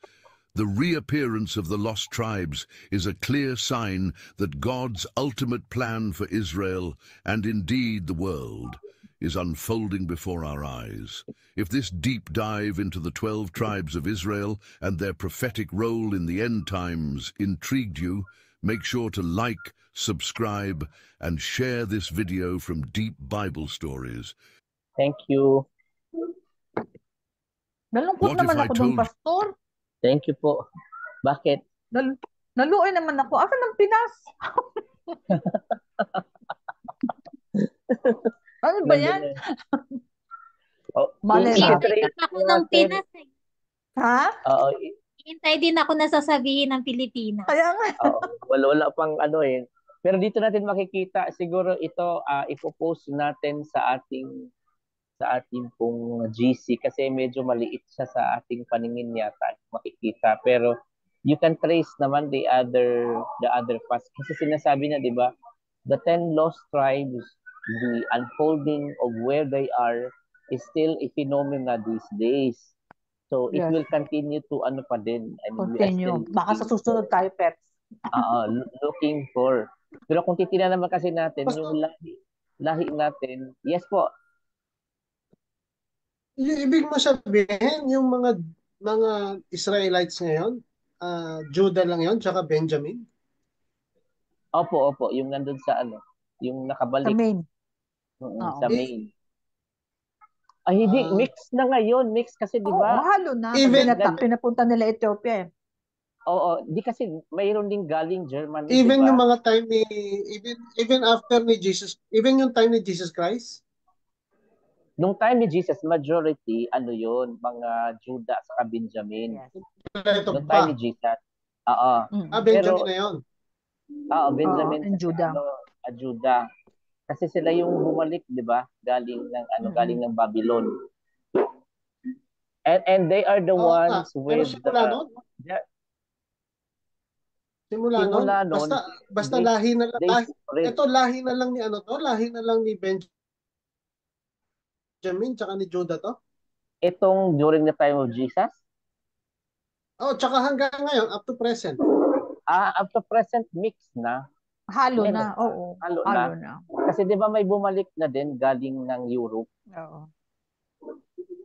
the reappearance of the lost tribes is a clear sign that God's ultimate plan for Israel, and indeed the world, is unfolding before our eyes. If this deep dive into the 12 tribes of Israel and their prophetic role in the end times intrigued you, make sure to like, subscribe, and share this video from Deep Bible Stories. Thank you. Nalungkot What if naman I ako dun, told Pastor. Thank you po. Bakit? Naluoy naman ako. Asan ang Pinas? Ano ba Nandun yan? na. Oh, Mali i- na. Hintay i-try din ako nyo, ng sir. Pinas eh. Ha? Oo, Hintay din ako na sasabihin ng Pilipinas. Kaya nga. oo. Wala pang ano eh. Pero dito natin makikita, siguro ito ipopost natin sa ating pong GC kasi medyo maliit siya sa ating paningin yata makikita. Pero you can trace naman the other past. Kasi sinasabi niya, 'di ba? The 10 lost tribes, the unfolding of where they are is still a phenomena these days. So it Yes. will continue to ano pa din. I mean, we are Continue. still Baka sa susunod tayo, Peps. looking for. Pero kung titingnan naman kasi natin, Pastor, yung lahi natin, yes po, ibig mo sabihin, yung mga Israelites ngayon, Judah lang yon, tsaka Benjamin. opo, yung nandun sa yung Sa nakabalik Maine. sa Oo. Maine. Ay, hindi, Ah, mix na ngayon, mix kasi di Oo, ba? halo na. Even Pinapunta nila Ethiopia eh. Oo, di kasi mayroon din galing Germany, di even yung ba? mga time ni even after ni Jesus, even yung time ni Jesus Christ. Nung time ni Jesus, majority, yun, mga Judah sa Benjamin. Yes. Ito Nung pa. time ni Jesus. Oo. Benjamin Pero, na yon. Benjamin and kasi, Judah. Judah. Kasi sila yung bumalik, 'di ba? Galing ng Babylon. And they are the ones Pero with simula nun, simula nun, basta they- lahi na they lang. spread. Ito lahi na lang ni lahi na lang ni Benjamin tsaka ni Judah to. Itong during the time of Jesus, Tsaka hanggang ngayon up to present. up to present mix na. Halo Meron na. pa. Oo. Halo Halo na. na. Kasi 'di ba may bumalik na din galing ng Europe. Oo.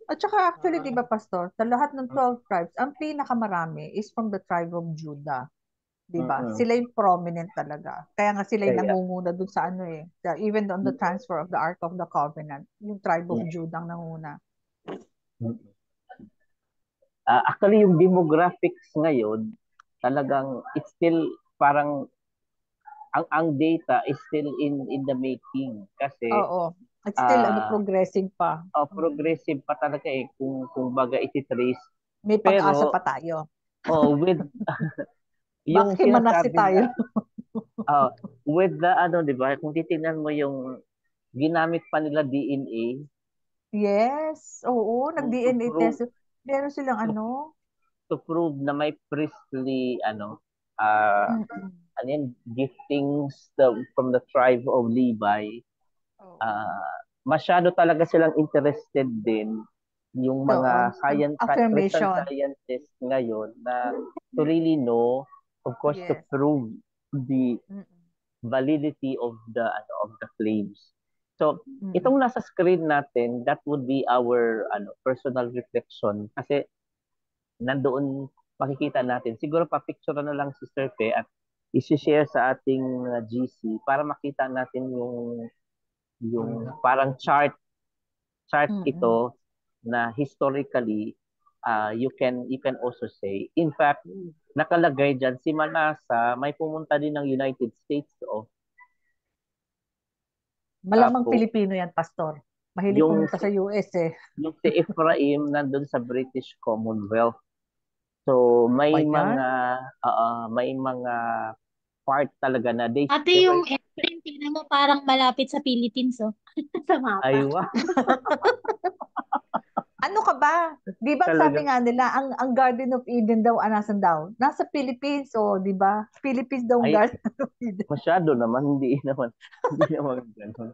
At saka actually, di ba, Pastor, sa lahat ng 12 tribes, ang pinakamarami is from the tribe of Judah. 'di ba? Mm-mm. Sila yung prominent talaga. Kaya nga sila yung Kaya, nangunguna dun sa ano eh. Even on the transfer of the Ark of the Covenant, yung tribe of mm, Judah ang nanguna. mm. Actually, yung demographics ngayon, talagang it's still parang ang data is still in the making kasi Oo. It's still ah progressing pa. progressive pa talaga kung baga iti-trace. May pag-asa Pero pa tayo. with yung Baka manasi sinasabi tayo. na with the ano, 'di ba? Kung titingnan mo yung ginamit pa nila DNA Yes. Oo. to Nag-DNA prove test. Meron silang to, ano. to prove na may priestly uh Mm-mm. ano yan, giftings from the tribe of Levi. Oo. Masyado talaga silang interested din yung Doon. mga Christian Affirmation. scientists ngayon na to really know, of course, to Yes. prove the Mm-mm. validity of the claims. So, Mm-mm. itong nasa screen natin, that would be our personal reflection kasi nandoon makikita natin. Siguro pa-picture na lang si Sir Pe at i-share sa ating GC para makita natin yung parang chart Mm-mm. ito na historically you can also say, in fact, nakalagay diyan si Manasa may pumunta din ng United States Malamang tapos Pilipino yan, Pastor. Mahilig yung pumunta sa US eh. yung si Ephraim nandun sa British Commonwealth. So Ba yan? may mga part talaga na Ate, they were yung airplane, tingnan mo parang malapit sa Philippines, oh. Sa mapa. aywa Ano ka ba? Di ba talaga sabi nga nila, ang Garden of Eden daw, nasan daw? Nasa Philippines, oh, di ba? Philippines daw ang ay Garden of Eden. masyado naman hindi naman ganun.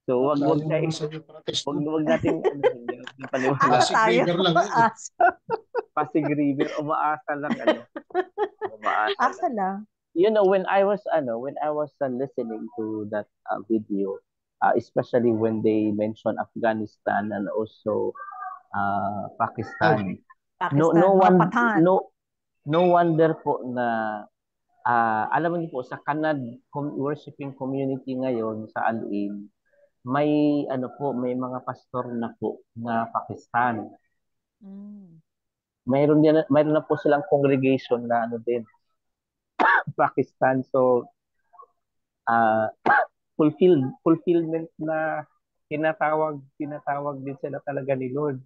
So wag Layo tayo naman sa Euphrates, wag no? wag nating hindi paliwanag. Ano Pasig tayo? River lang yan. Asa. Pasig River, umaasa lang umaasa Asa lang. lang. You know, when I was listening to that video, especially when they mentioned Afghanistan and also Oh, Pakistan, no Pakistan, no mga one patan. no wonder po na alam niyo po sa Kanad worshiping community ngayon sa Al-Ain, may may mga pastor na po na Pakistan. Mm. Mayroon na po silang congregation na din Pakistan. So uh, fulfillment na tinatawag din sila talaga ni Lord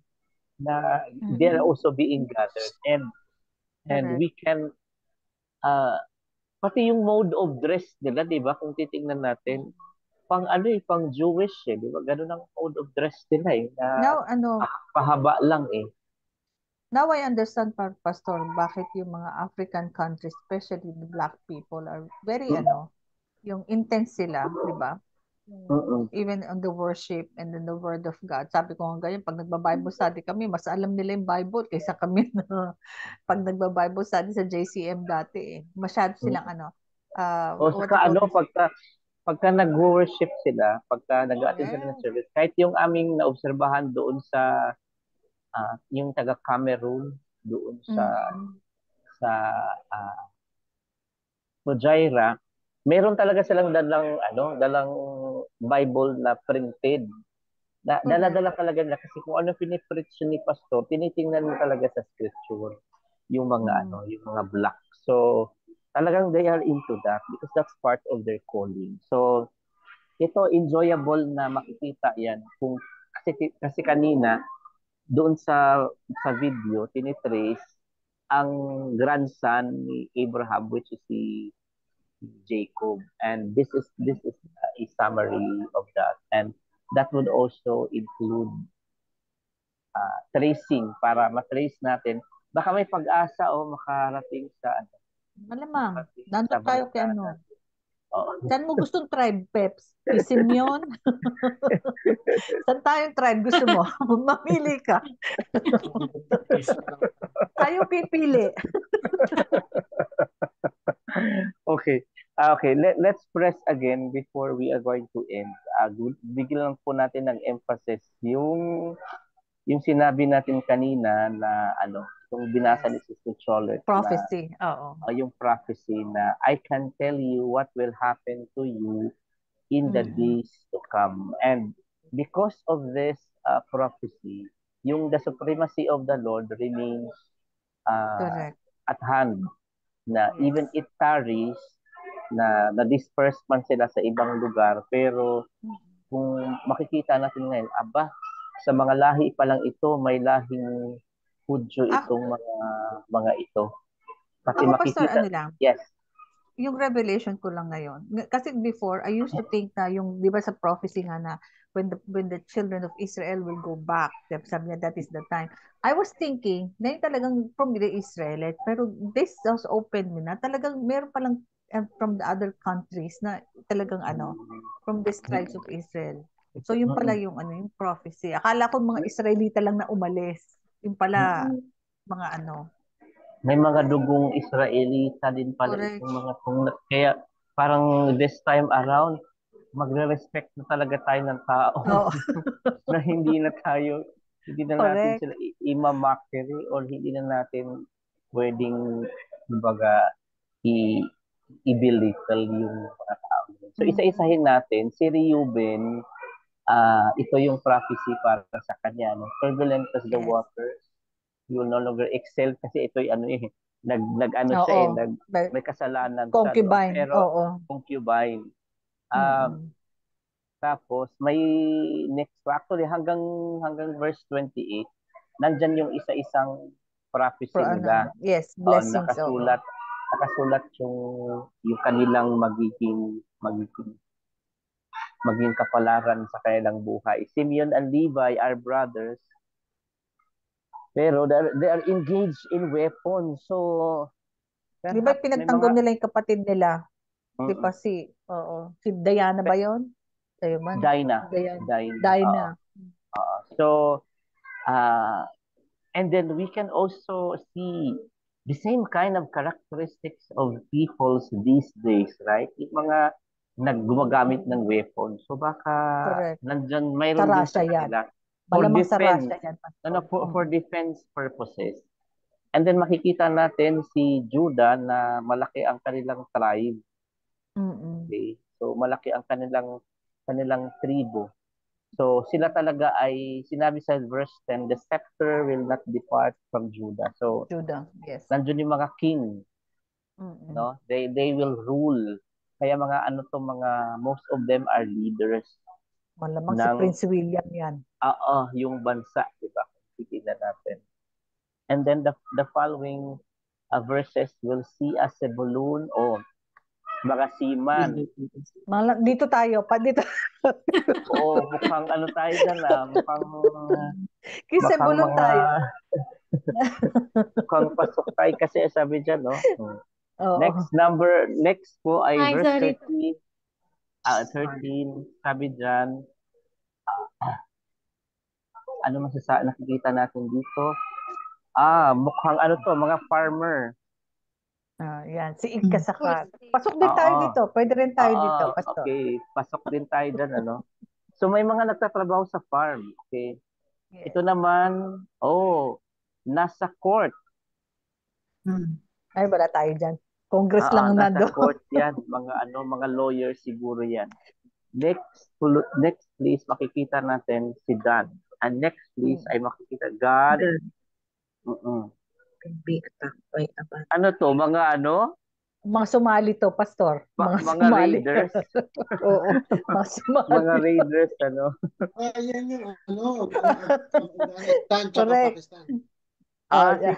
na they are Mm-mm. also being gathered and Correct. we can pati yung mode of dress nila, 'di ba? Kung titingnan natin, pang Jewish eh, 'di ba? Ganun ang mode of dress nila na Now, pahaba lang now I understand, Pastor, bakit yung mga African countries, especially the black people, are very, yung intense sila, di ba? Mm-mm. Even on the worship and in the word of God. Sabi ko nga ganyan, pag nagba-Bible study kami, mas alam nila yung Bible kaysa kami na pag nagba-Bible study sa JCM dati eh. Masyado silang O what saka you call this? pagka nag-worship sila, pagka nag-attend sila ng Yes. service, kahit yung aming naobserbahan doon sa yung taga Cameroon doon Mm-mm. sa Fujairah, meron talaga silang dalang Bible na printed. Correct. Dala-dala talaga nila kasi kung ano pinipreach ni pastor, tinitingnan mo talaga sa scripture yung mga yung mga black. So talagang they are into that because that's part of their calling. So ito enjoyable na makikita yan kung kasi kanina doon sa video tinitrace ang grandson ni Abraham, which is si Jacob, and this is a summary of that, and that would also include tracing para matrace natin baka may pag-asa o makarating Malamang. makarating sa Nandun tayo kay bansa natin. Oo. Saan mo gustong tribe, Peps? Si Simeon? Saan tayong tribe gusto mo? Mamili ka. Tayo pipili. Okay. Let's press again before we are going to end. Bigyan lang po natin ng emphasis yung sinabi natin kanina na Yung binasa ni Yes. Sister Cholet na Prophecy. Oo. yung prophecy na I can tell you what will happen to you in the days to come. And because of this prophecy, yung the supremacy of the Lord remains Correct. at hand, na Yes. even it tarries, na na-disperse man sila sa ibang lugar, pero kung makikita natin ngayon, aba, sa mga lahi pa lang ito, may lahing Hudyo itong mga ito. Kasi Ako, Pastor, makikita, ano lang, yes, yung revelation ko lang ngayon. Kasi before, I used to think na yung, di ba sa prophecy nga na when the children of Israel will go back, sabi niya, that is the time. I was thinking, na yung talagang from the Israelites, pero this was open me na talagang meron palang from the other countries na talagang from the tribes of Israel. So yung pala yung yung prophecy. Akala ko mga Israelita lang na umalis. Yung pala mga may mga dugong Israelita din pala Correct. itong mga kaya parang this time around magre-respect na talaga tayo ng tao. Oo. Na hindi na natin Correct. sila i-mockery or hindi na natin pwedeng kumbaga i-belittle yung mga tao. So isa-isahin natin si Reuben, ito yung prophecy para sa kanya, no? Turbulent as the Yes. waters, you will no longer excel, kasi ito yung nag-ano Oo. siya may kasalanan siya, no? Concubine. Pero Oo. concubine. Tapos may next, actually hanggang verse 28, nandyan yung isa-isang prophecy nila. Yes, blessings. Nakasulat yung kanilang magiging kapalaran sa kanilang buhay. Simeon and Levi are brothers, pero they are engaged in weapons. So, Di ba pinagtanggol nila yung kapatid nila? Di ba si Diana ba yun? Dinah. So, and then we can also see the same kind of characteristics of peoples these days, right? Yung mga gumagamit ng weapon. So baka Correct. nandyan, mayroon din sa kanila. For defense purposes. And then makikita natin si Judah na malaki ang kanilang tribe. Okay? So malaki ang kanilang tribo. So sila talaga ay sinabi sa verse 10, the scepter will not depart from Judah. So Judah, yes. Nandiyan yung mga king. No? They will rule. Kaya mga most of them are leaders. Malamang si Prince William yan. Yung bansa, di ba? Titignan natin. And then the following verses will see a Zebulun o mga seaman. Dito tayo, dito. Mukhang tayo dyan mukhang Zebulun tayo. Mukhang pasok tayo kasi sabi dyan, no? Next po ay verse 13, sabi dyan, ano nakikita natin dito? Mukhang mga farmer. Yan, si Ikasakat. Pasok din tayo dito. Pwede rin tayo dito, Pastor. Okay, pasok din tayo dyan, So may mga nagtatrabaho sa farm, okay? Yes. Ito naman, nasa court. Ay, wala tayo dyan. Congress lang nandoon. Nasa court yan, mga lawyers siguro yan. Next please, makikita natin si Dan. And next please ay makikita God. Ano to? Mga Mga Somali to, Pastor. Mga raiders. Oo, mga Somali. Mga raiders, Yan yung Afghanistan tsaka Pakistan.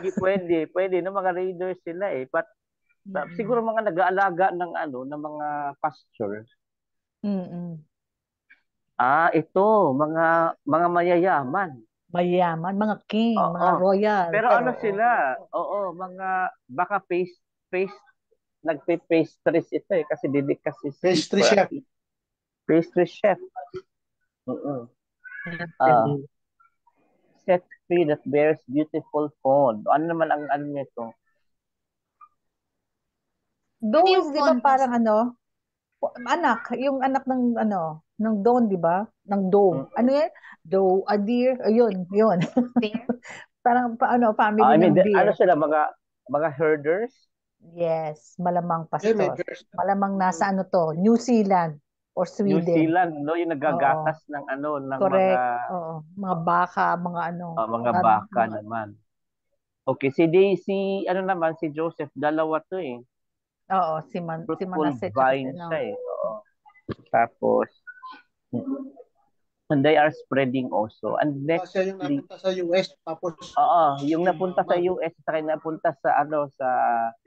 Sige, pwede no, mga raiders sila but siguro mga nag-aalaga ng mga pasture. Ito, mga mayayaman. Mayayaman, mga king, mga royal. Pero sila? Baka nagpe-pastries ito kasi kasi pastry chef. Pastry chef. Set tree that bears beautiful food. Ano naman ang nito? Doon, di ba parang yung anak ng ng Don, di ba? Ng Doe. Ano yan? Doe, a deer, yun. Parang I family mean, ng ano beer. sila, mga herders? Yes, malamang Yeah, may pastor. bears. Malamang nasa New Zealand or New Sweden. Zealand, no? Yung Oo, nagagatas ng mga correct. Oo, mga baka, mga mga baka naman. Okay, ano naman, si Joseph, dalawa to eh. oo, si Fruitful Manasseh tsaka si vine siya eh. Oo. Tapos, and they are spreading also. And Siya yung nextly, napunta sa US, tapos yung napunta sa US, saka napunta sa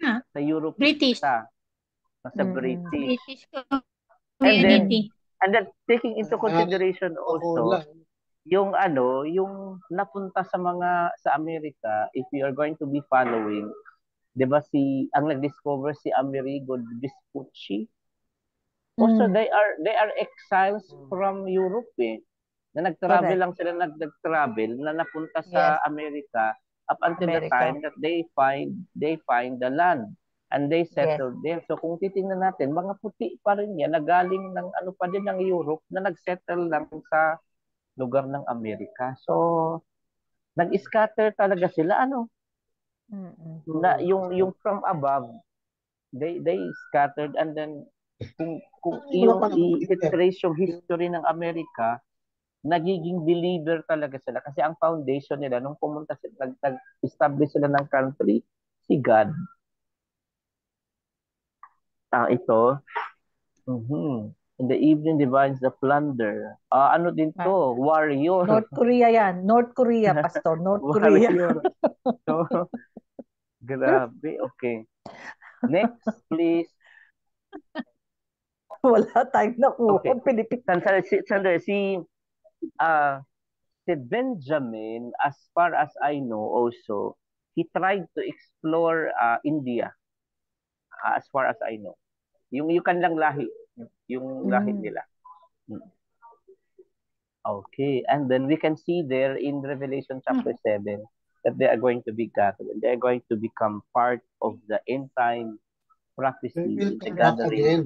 sa Europe British. sa Mm-mm. British. British And community. then taking into consideration also Coca-Cola. yung napunta sa Amerika, if you are going to be following, 'di ba ang nag-discover si Amerigo Vespucci? Also Mm, they are exiles from Europe eh. Na nag-travel correct. lang sila nag-travel na napunta Yes, sa Amerika up until the America. time that they find the land and they Yes, settled there. So kung titingnan natin, mga puti pa rin yan na galing ng pa din ng Europe na nag-settle lang sa lugar ng Amerika. So nag-scatter talaga sila mm-mm. na yung from above they scattered, and then kung i-trace yung history ng Amerika, nagiging believer talaga sila kasi ang foundation nila nung pumunta sila, nag-establish sila ng country, si God. Ito. In the evening divines the plunder. Ano din to? Warrior. North Korea yan. North Korea, Pastor. North Korea. Warrior. So, grabe. Okay. Next, please. Wala tayong nakuha. Okay. Pilipinas. Sandali, si Benjamin, as far as I know also, he tried to explore India, as far as I know. Yung kanilang lahi, yung lahi nila. Okay, and then we can see there in Revelation chapter 7 that they are going to be gathered. They are going to become part of the end time prophecy, Will the come back gathering. again.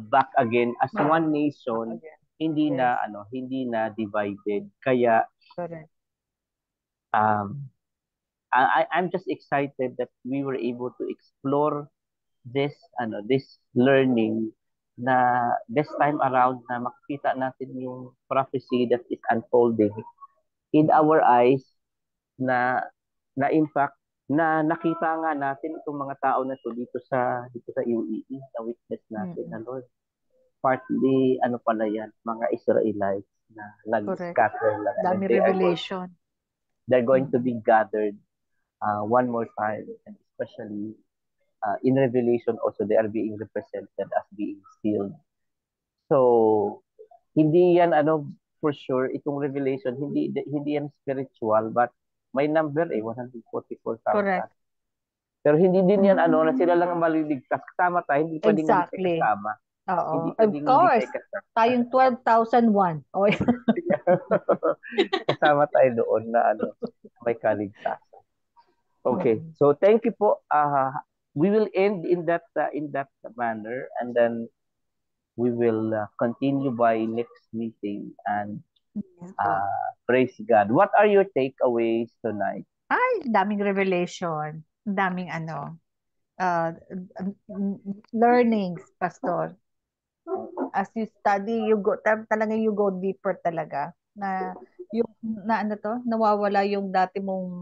Back again as one nation, hindi Yes. na hindi na divided. Kaya Correct. I'm just excited that we were able to explore this learning na this time around na makikita natin yung prophecy that is unfolding in our eyes, na in fact na nakita nga natin itong mga tao na to dito sa UAE, na witness natin na Lord, partly pala yan, mga Israelites na nag-scatter lang. Dami revelation. They're going to be gathered one more time, and especially in Revelation also they are being represented as being sealed. So hindi yan for sure itong Revelation, hindi yan spiritual, but may number 144,000. Correct. Pero hindi din yan na sila lang ang maliligtas. Kasama tayo, hindi pwedeng hindi tayo kasama. Oo. Hindi Of pwedeng course. hindi tayo kasama. Tayong 12,001. Oh. Kasama tayo doon na may kaligtasan. Okay. So thank you po. We will end in that manner, and then we will continue by next meeting, and praise God. What are your takeaways tonight? Ay, daming revelation. Daming learnings, Pastor. As you study, you go deeper talaga. Nawawala yung dati mong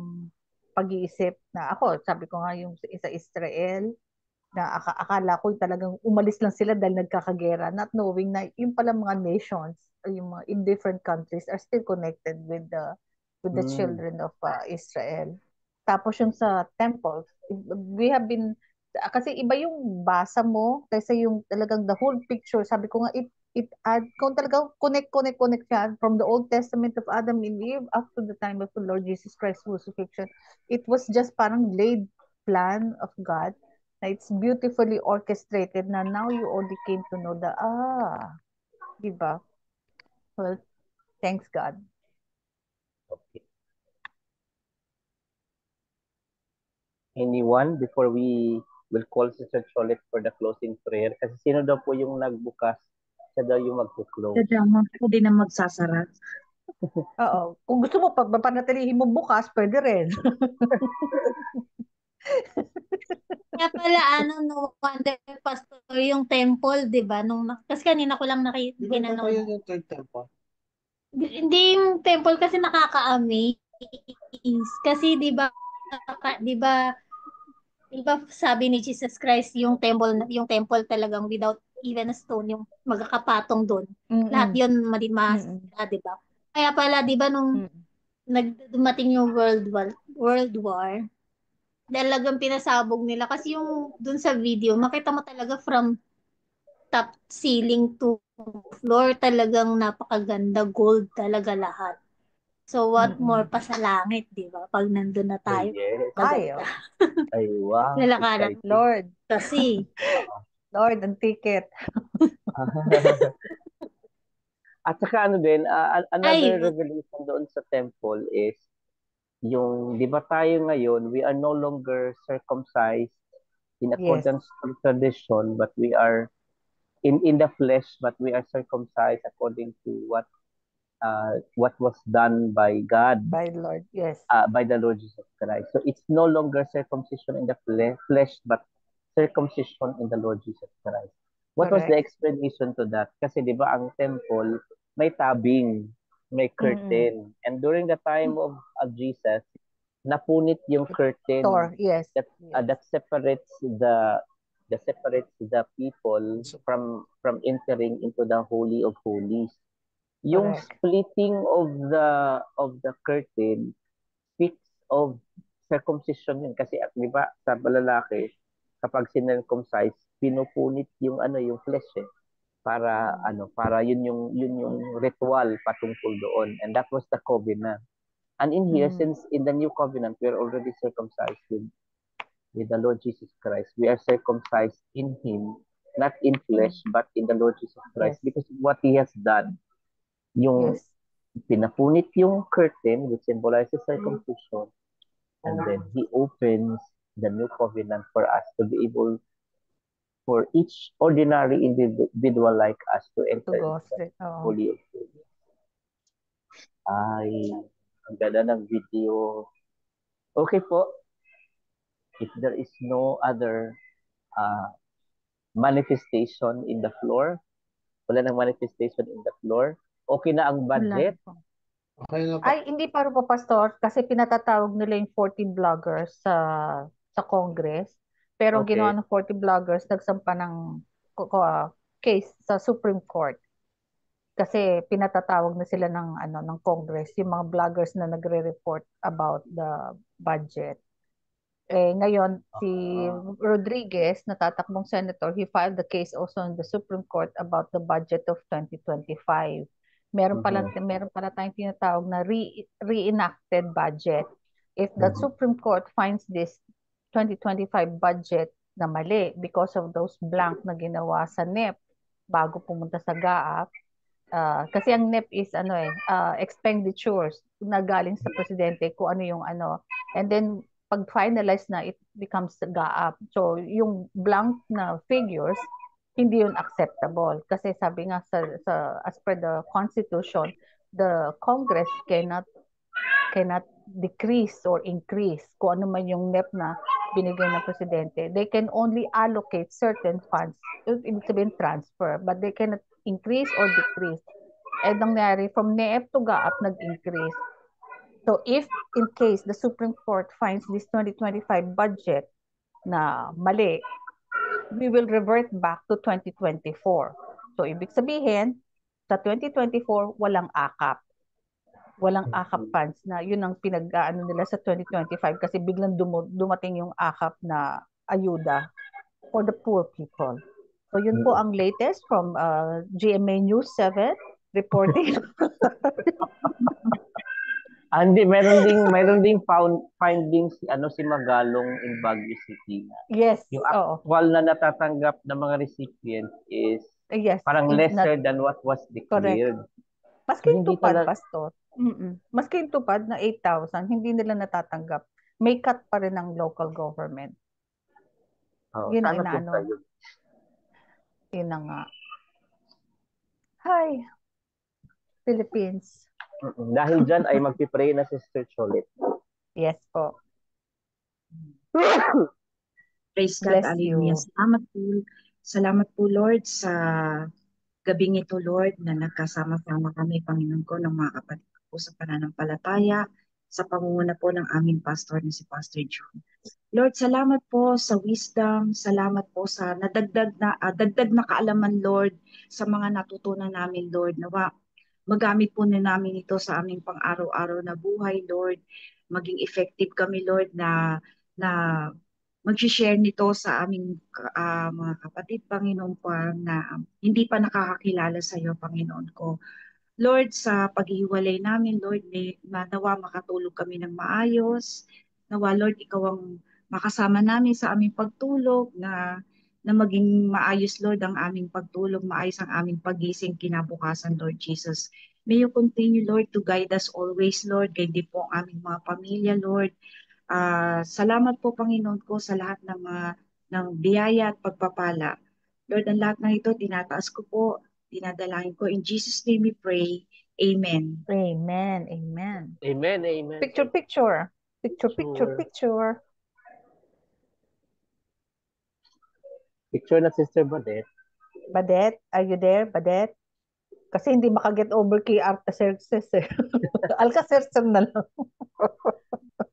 pag-iisip na ako, sabi ko nga yung sa Israel, na akala ko talagang umalis lang sila dahil nagkakagera, not knowing na yung pala mga nations, yung mga in different countries are still connected with the children of Israel. Tapos yung sa temples, we have been, kasi iba yung basa mo kaysa yung talagang the whole picture. Sabi ko nga, it add, kung talagang connect siya from the Old Testament of Adam and Eve up to the time of the Lord Jesus Christ crucifixion. It was just parang laid plan of God. It's beautifully orchestrated na now you only came to know diba? Well, thanks God. Okay. Anyone before we will call Sister Cholet for the closing prayer? Kasi sino daw po yung nagbukas, siya daw yung magpo-close. Siya daw, ako din ang magsasara. Oo. Kung gusto mo, papanatilihin mo bukas, pwede rin. Kaya pala, no wonder, Pastor, yung temple, di ba? Kasi kanina ko lang Di ba totoo pinanood. yun yung third temple? Hindi yung temple kasi nakaka-amaze. Kasi di ba, di ba sabi ni Jesus Christ, yung temple talagang without even a stone, yung magkakapatong doon. Lahat Mm-mm. yun Mm-mm. di ba? Kaya pala, di ba, nung Mm-mm. dumating yung World War, talagang pinasabog nila. Kasi yung dun sa video, makita mo talaga from top ceiling to floor, talagang napakaganda, gold talaga lahat. So what more Mm-mm. pa sa langit, di ba? Pag nandun na Oh, tayo, yes. Ay, maganda. Ay, wow. Lalakaran Exciting. Lord. kasi. Lord, ang ticket. At saka ano din, Ay, another revelation doon sa temple is yung, di ba tayo ngayon, we are no longer circumcised in Yes. accordance to tradition, but we are in the flesh, but we are circumcised according to what was done by God, By the Lord. Yes. by the Lord Jesus Christ. So it's no longer circumcision in the flesh, but circumcision in the Lord Jesus Christ. What was the Correct. explanation to that? Kasi di ba ang temple may tabing, may Mm-mm. curtain. And during the time of Jesus, napunit yung curtain Door. Yes. that Yes. that separates the people from entering into the holy of holies. Yung Correct. splitting of the curtain speaks of circumcision yun kasi di ba sa lalaki kapag sinircumcise pinupunit yung yung flesh para yun yung ritual patungkol doon, and that was the covenant. And in here, Mm. since in the new covenant we are already circumcised with the Lord Jesus Christ, we are circumcised in Him, not in flesh, but in the Lord Jesus Christ, Yes. because of what He has done. Yung Yes. pinapunit yung curtain, which symbolizes circumcision, and then He opens the new covenant for us to be able, for each ordinary individual like us to To enter go into the straight. Oo. Holy of Holies. Ay, ang ganda ng video. Okay po, if there is no other uh, manifestation in the floor, wala nang manifestation in the floor, okay na ang Wala na budget? po. Okay na po. Ay, hindi pa rin po, Pastor, kasi pinatatawag nila yung 40 vloggers sa Congress. Pero ang Okay. ginawa ng 40 vloggers, nagsampa ng case sa Supreme Court. Kasi pinatatawag na sila ng Congress, yung mga vloggers na nagre-report about the budget. Ngayon, si Rodriguez, natatakbong senator, he filed the case also in the Supreme Court about the budget of 2025. Meron pala tayong tinatawag na reenacted budget. If the Supreme Court finds this 2025 budget na mali because of those blank na ginawa sa NEP bago pumunta sa GAAP, kasi ang NEP is expenditures na galing sa presidente kung ano yung and then pag finalize na, it becomes GAAP. So yung blank na figures, hindi yun acceptable kasi sabi nga as per the constitution, the Congress cannot decrease or increase kung ano man yung NEP na binigay ng presidente. They can only allocate certain funds, ibig sabihin transfer, but they cannot increase or decrease. Nangyari, from NEP to GAAP, nag-increase. So if in case the Supreme Court finds this 2025 budget na mali, we will revert back to 2024. So ibig sabihin, sa 2024, walang akap. Walang akap funds na yun ang pinag-aano nila sa 2025 kasi biglang dumating yung akap na ayuda for the poor people. So yun po ang latest from GMA News 7 reporting. Hindi, meron ding findings si Magalong in Baguio City. Yes, Yung oo. actual na natatanggap ng mga recipients is Yes, parang not lesser than what was declared. maski So, yung hindi tupad, talaga, Pastor. Maski yung tupad na 8,000, hindi nila natatanggap. May cut pa rin ng local government. Yun ang sana po inaano. tayo. Yun na nga. Hi, Philippines. Dahil dyan ay magpipray na si Sister Cholet. Yes po. Praise God, Bless hallelujah. you. Salamat po Lord sa gabing ito Lord na nagkasama-sama kami Panginoon ko ng mga kapatid ko sa pananampalataya sa pangunguna po ng aming pastor na si Pastor John. Lord, salamat po sa wisdom, salamat po sa dagdag na kaalaman Lord sa mga natutunan namin Lord. Nawa magamit po na namin ito sa aming pang-araw-araw na buhay Lord. Maging effective kami Lord na mag-share nito sa aming mga kapatid, Panginoon po, na hindi pa nakakakilala sa iyo, Panginoon ko. Lord, sa paghihiwalay namin, Lord, nawa makatulog kami ng maayos. Nawa, Lord, ikaw ang makasama namin sa aming pagtulog, na maging maayos, Lord, ang aming pagtulog, maayos ang aming pagising kinabukasan, Lord Jesus. May you continue, Lord, to guide us always, Lord. Guide din po ang aming mga pamilya, Lord. Salamat po Panginoon ko sa lahat ng biyaya at pagpapala. Lord, ang lahat ng ito tinataas ko po, dinadalangin ko. In Jesus' name we pray. Amen. Amen. Amen. Amen, amen. Picture. Picture na Sister Badet. Badet, are you there, Badet? Kasi hindi makaget over kay Artaxerxes eh. Alcacercer na lang.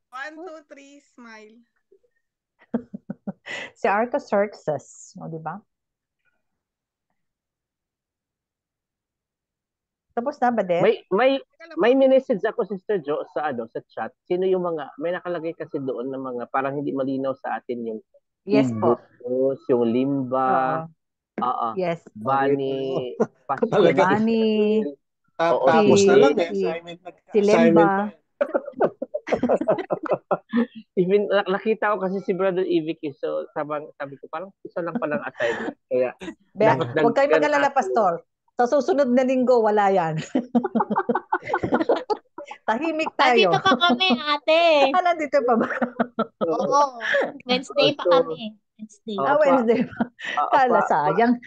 1, 2, 3, smile. Si Artaxerxes, o di ba? Tapos na, Badet? May message ako Sister Jo sa chat. Sino yung mga may nakalagay kasi doon na mga parang hindi malinaw sa atin yung Yes po. Ibus, yung Limba, yes. Bani, Bani, Tapos na lang si Limba. Even nakita ko kasi si Brother Ivic so sabi ko parang isa lang palang assignment. Kaya huwag kayo mag-alala, Pastor. Sa susunod na linggo, wala yan. Tahimik tayo. Nandito pa kami, ate. Nandito pa ba? Oo. Wednesday pa kami. Wednesday. Wednesday pa. Kala sayang.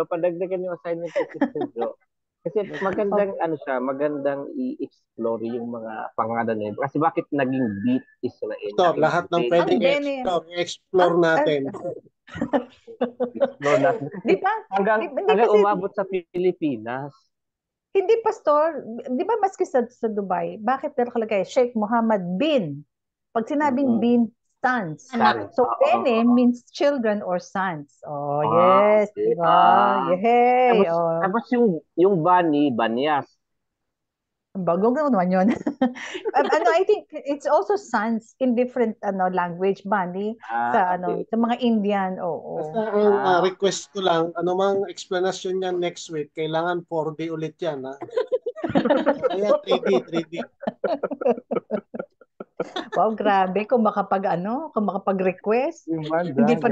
Padagdagan yung assignment ko Sister Jo. Kasi magandang i-explore yung mga pangalan nila. Kasi bakit naging beat Israel? So, lahat ng pwedeng explore natin. Explore natin. Di ba? Hanggang umabot sa Pilipinas. Hindi, Pastor. Di ba maski sa Dubai, bakit nakalagay Sheikh Mohammed bin? Pag sinabing bin, sons. So, bene means children or sons. Oh, yes. Diba? Yehey. Tapos yung Bani, Banyas. Bagong naman yun. I think it's also sons in different language, Bani, sa mga Indian. Basta ang request ko lang, anumang explanation niyan next week, kailangan 4D ulit yan. Ha? Kaya 3D. Wow, grabe kung makapag-request. Hindi pa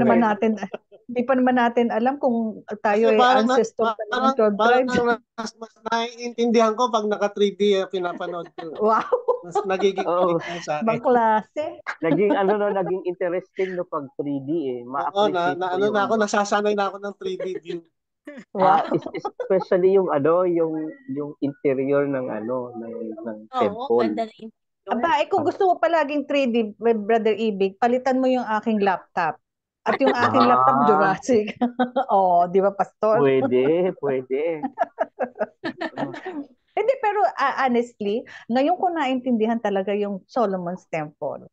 naman natin alam kung tayo ay ancestor ng 12 tribes. Mas naiintindihan ko pag naka 3D pinapanood ko. Wow. Mas nagiging sa akin. Klase. Naging interesting no pag 3D eh. Ako nasasanay na ako ng 3D view. Wow. Especially yung interior ng temple. Ganda na kung gusto mo palaging 3D, Brother Ibig, palitan mo yung aking laptop. At yung aking laptop, Jurassic. Di ba, Pastor? Pwede. Hindi, pero honestly, ngayon ko naintindihan talaga yung Solomon's Temple.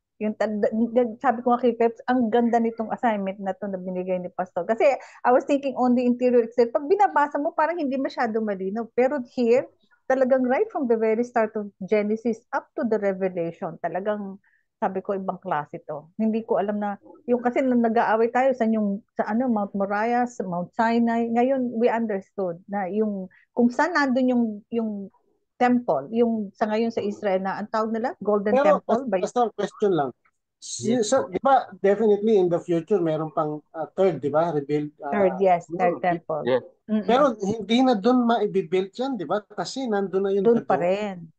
Sabi ko nga kay Peps, ang ganda nitong assignment na to na binigay ni Pastor. Kasi I was thinking on the interior itself. Pag binabasa mo, parang hindi masyado malinaw. Pero here, talagang right from the very start of Genesis up to the Revelation, talagang sabi ko ibang klase to. Hindi ko alam na kasi nung nag-aaway tayo sa Mount Moriah, sa Mount Sinai, ngayon we understood na kung saan nandun yung temple, yung sa ngayon sa Israel na ang tawag nila Golden Temple. Basta question lang. So, di ba definitely in the future meron pang third, di ba? Rebuild. Third temple. Yes. Pero hindi na doon maibibuild yan, di ba? Kasi nandun na yun. Doon pa rin.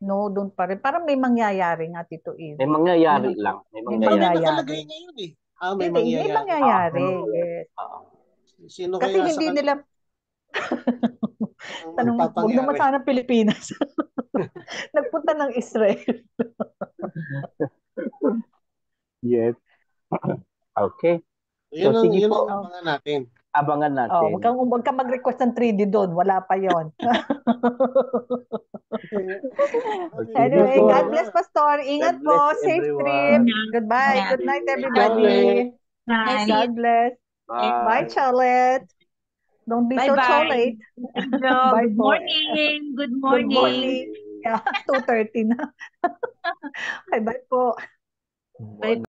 No, doon pa rin. Parang may mangyayari nga, Tito Eve. May mangyayari lang. May nakalagay ngayon eh. May mangyayari. Yes. Sino kasi kaya hindi nila Ang Tanong, huwag naman magpapangyari. sana Pilipinas. Nagpunta ng Israel. Yes. Okay. Yun ang, sige yun po. ang abangan natin. Abangan natin. Huwag kang mag-request ng 3D doon. Wala pa yon. Okay. Anyway, po. God bless, Pastor. Ingat God po. bless Safe everyone. trip. Goodbye. Yeah. Good night, Bye. everybody. Bye. God bless. Bye. Bye, Charlotte. Don't be so Bye-bye. chocolate. Enjoy. Bye Good po. morning. Good Good morning. morning. Yeah, 2:30 na. Okay, bye po. Bye.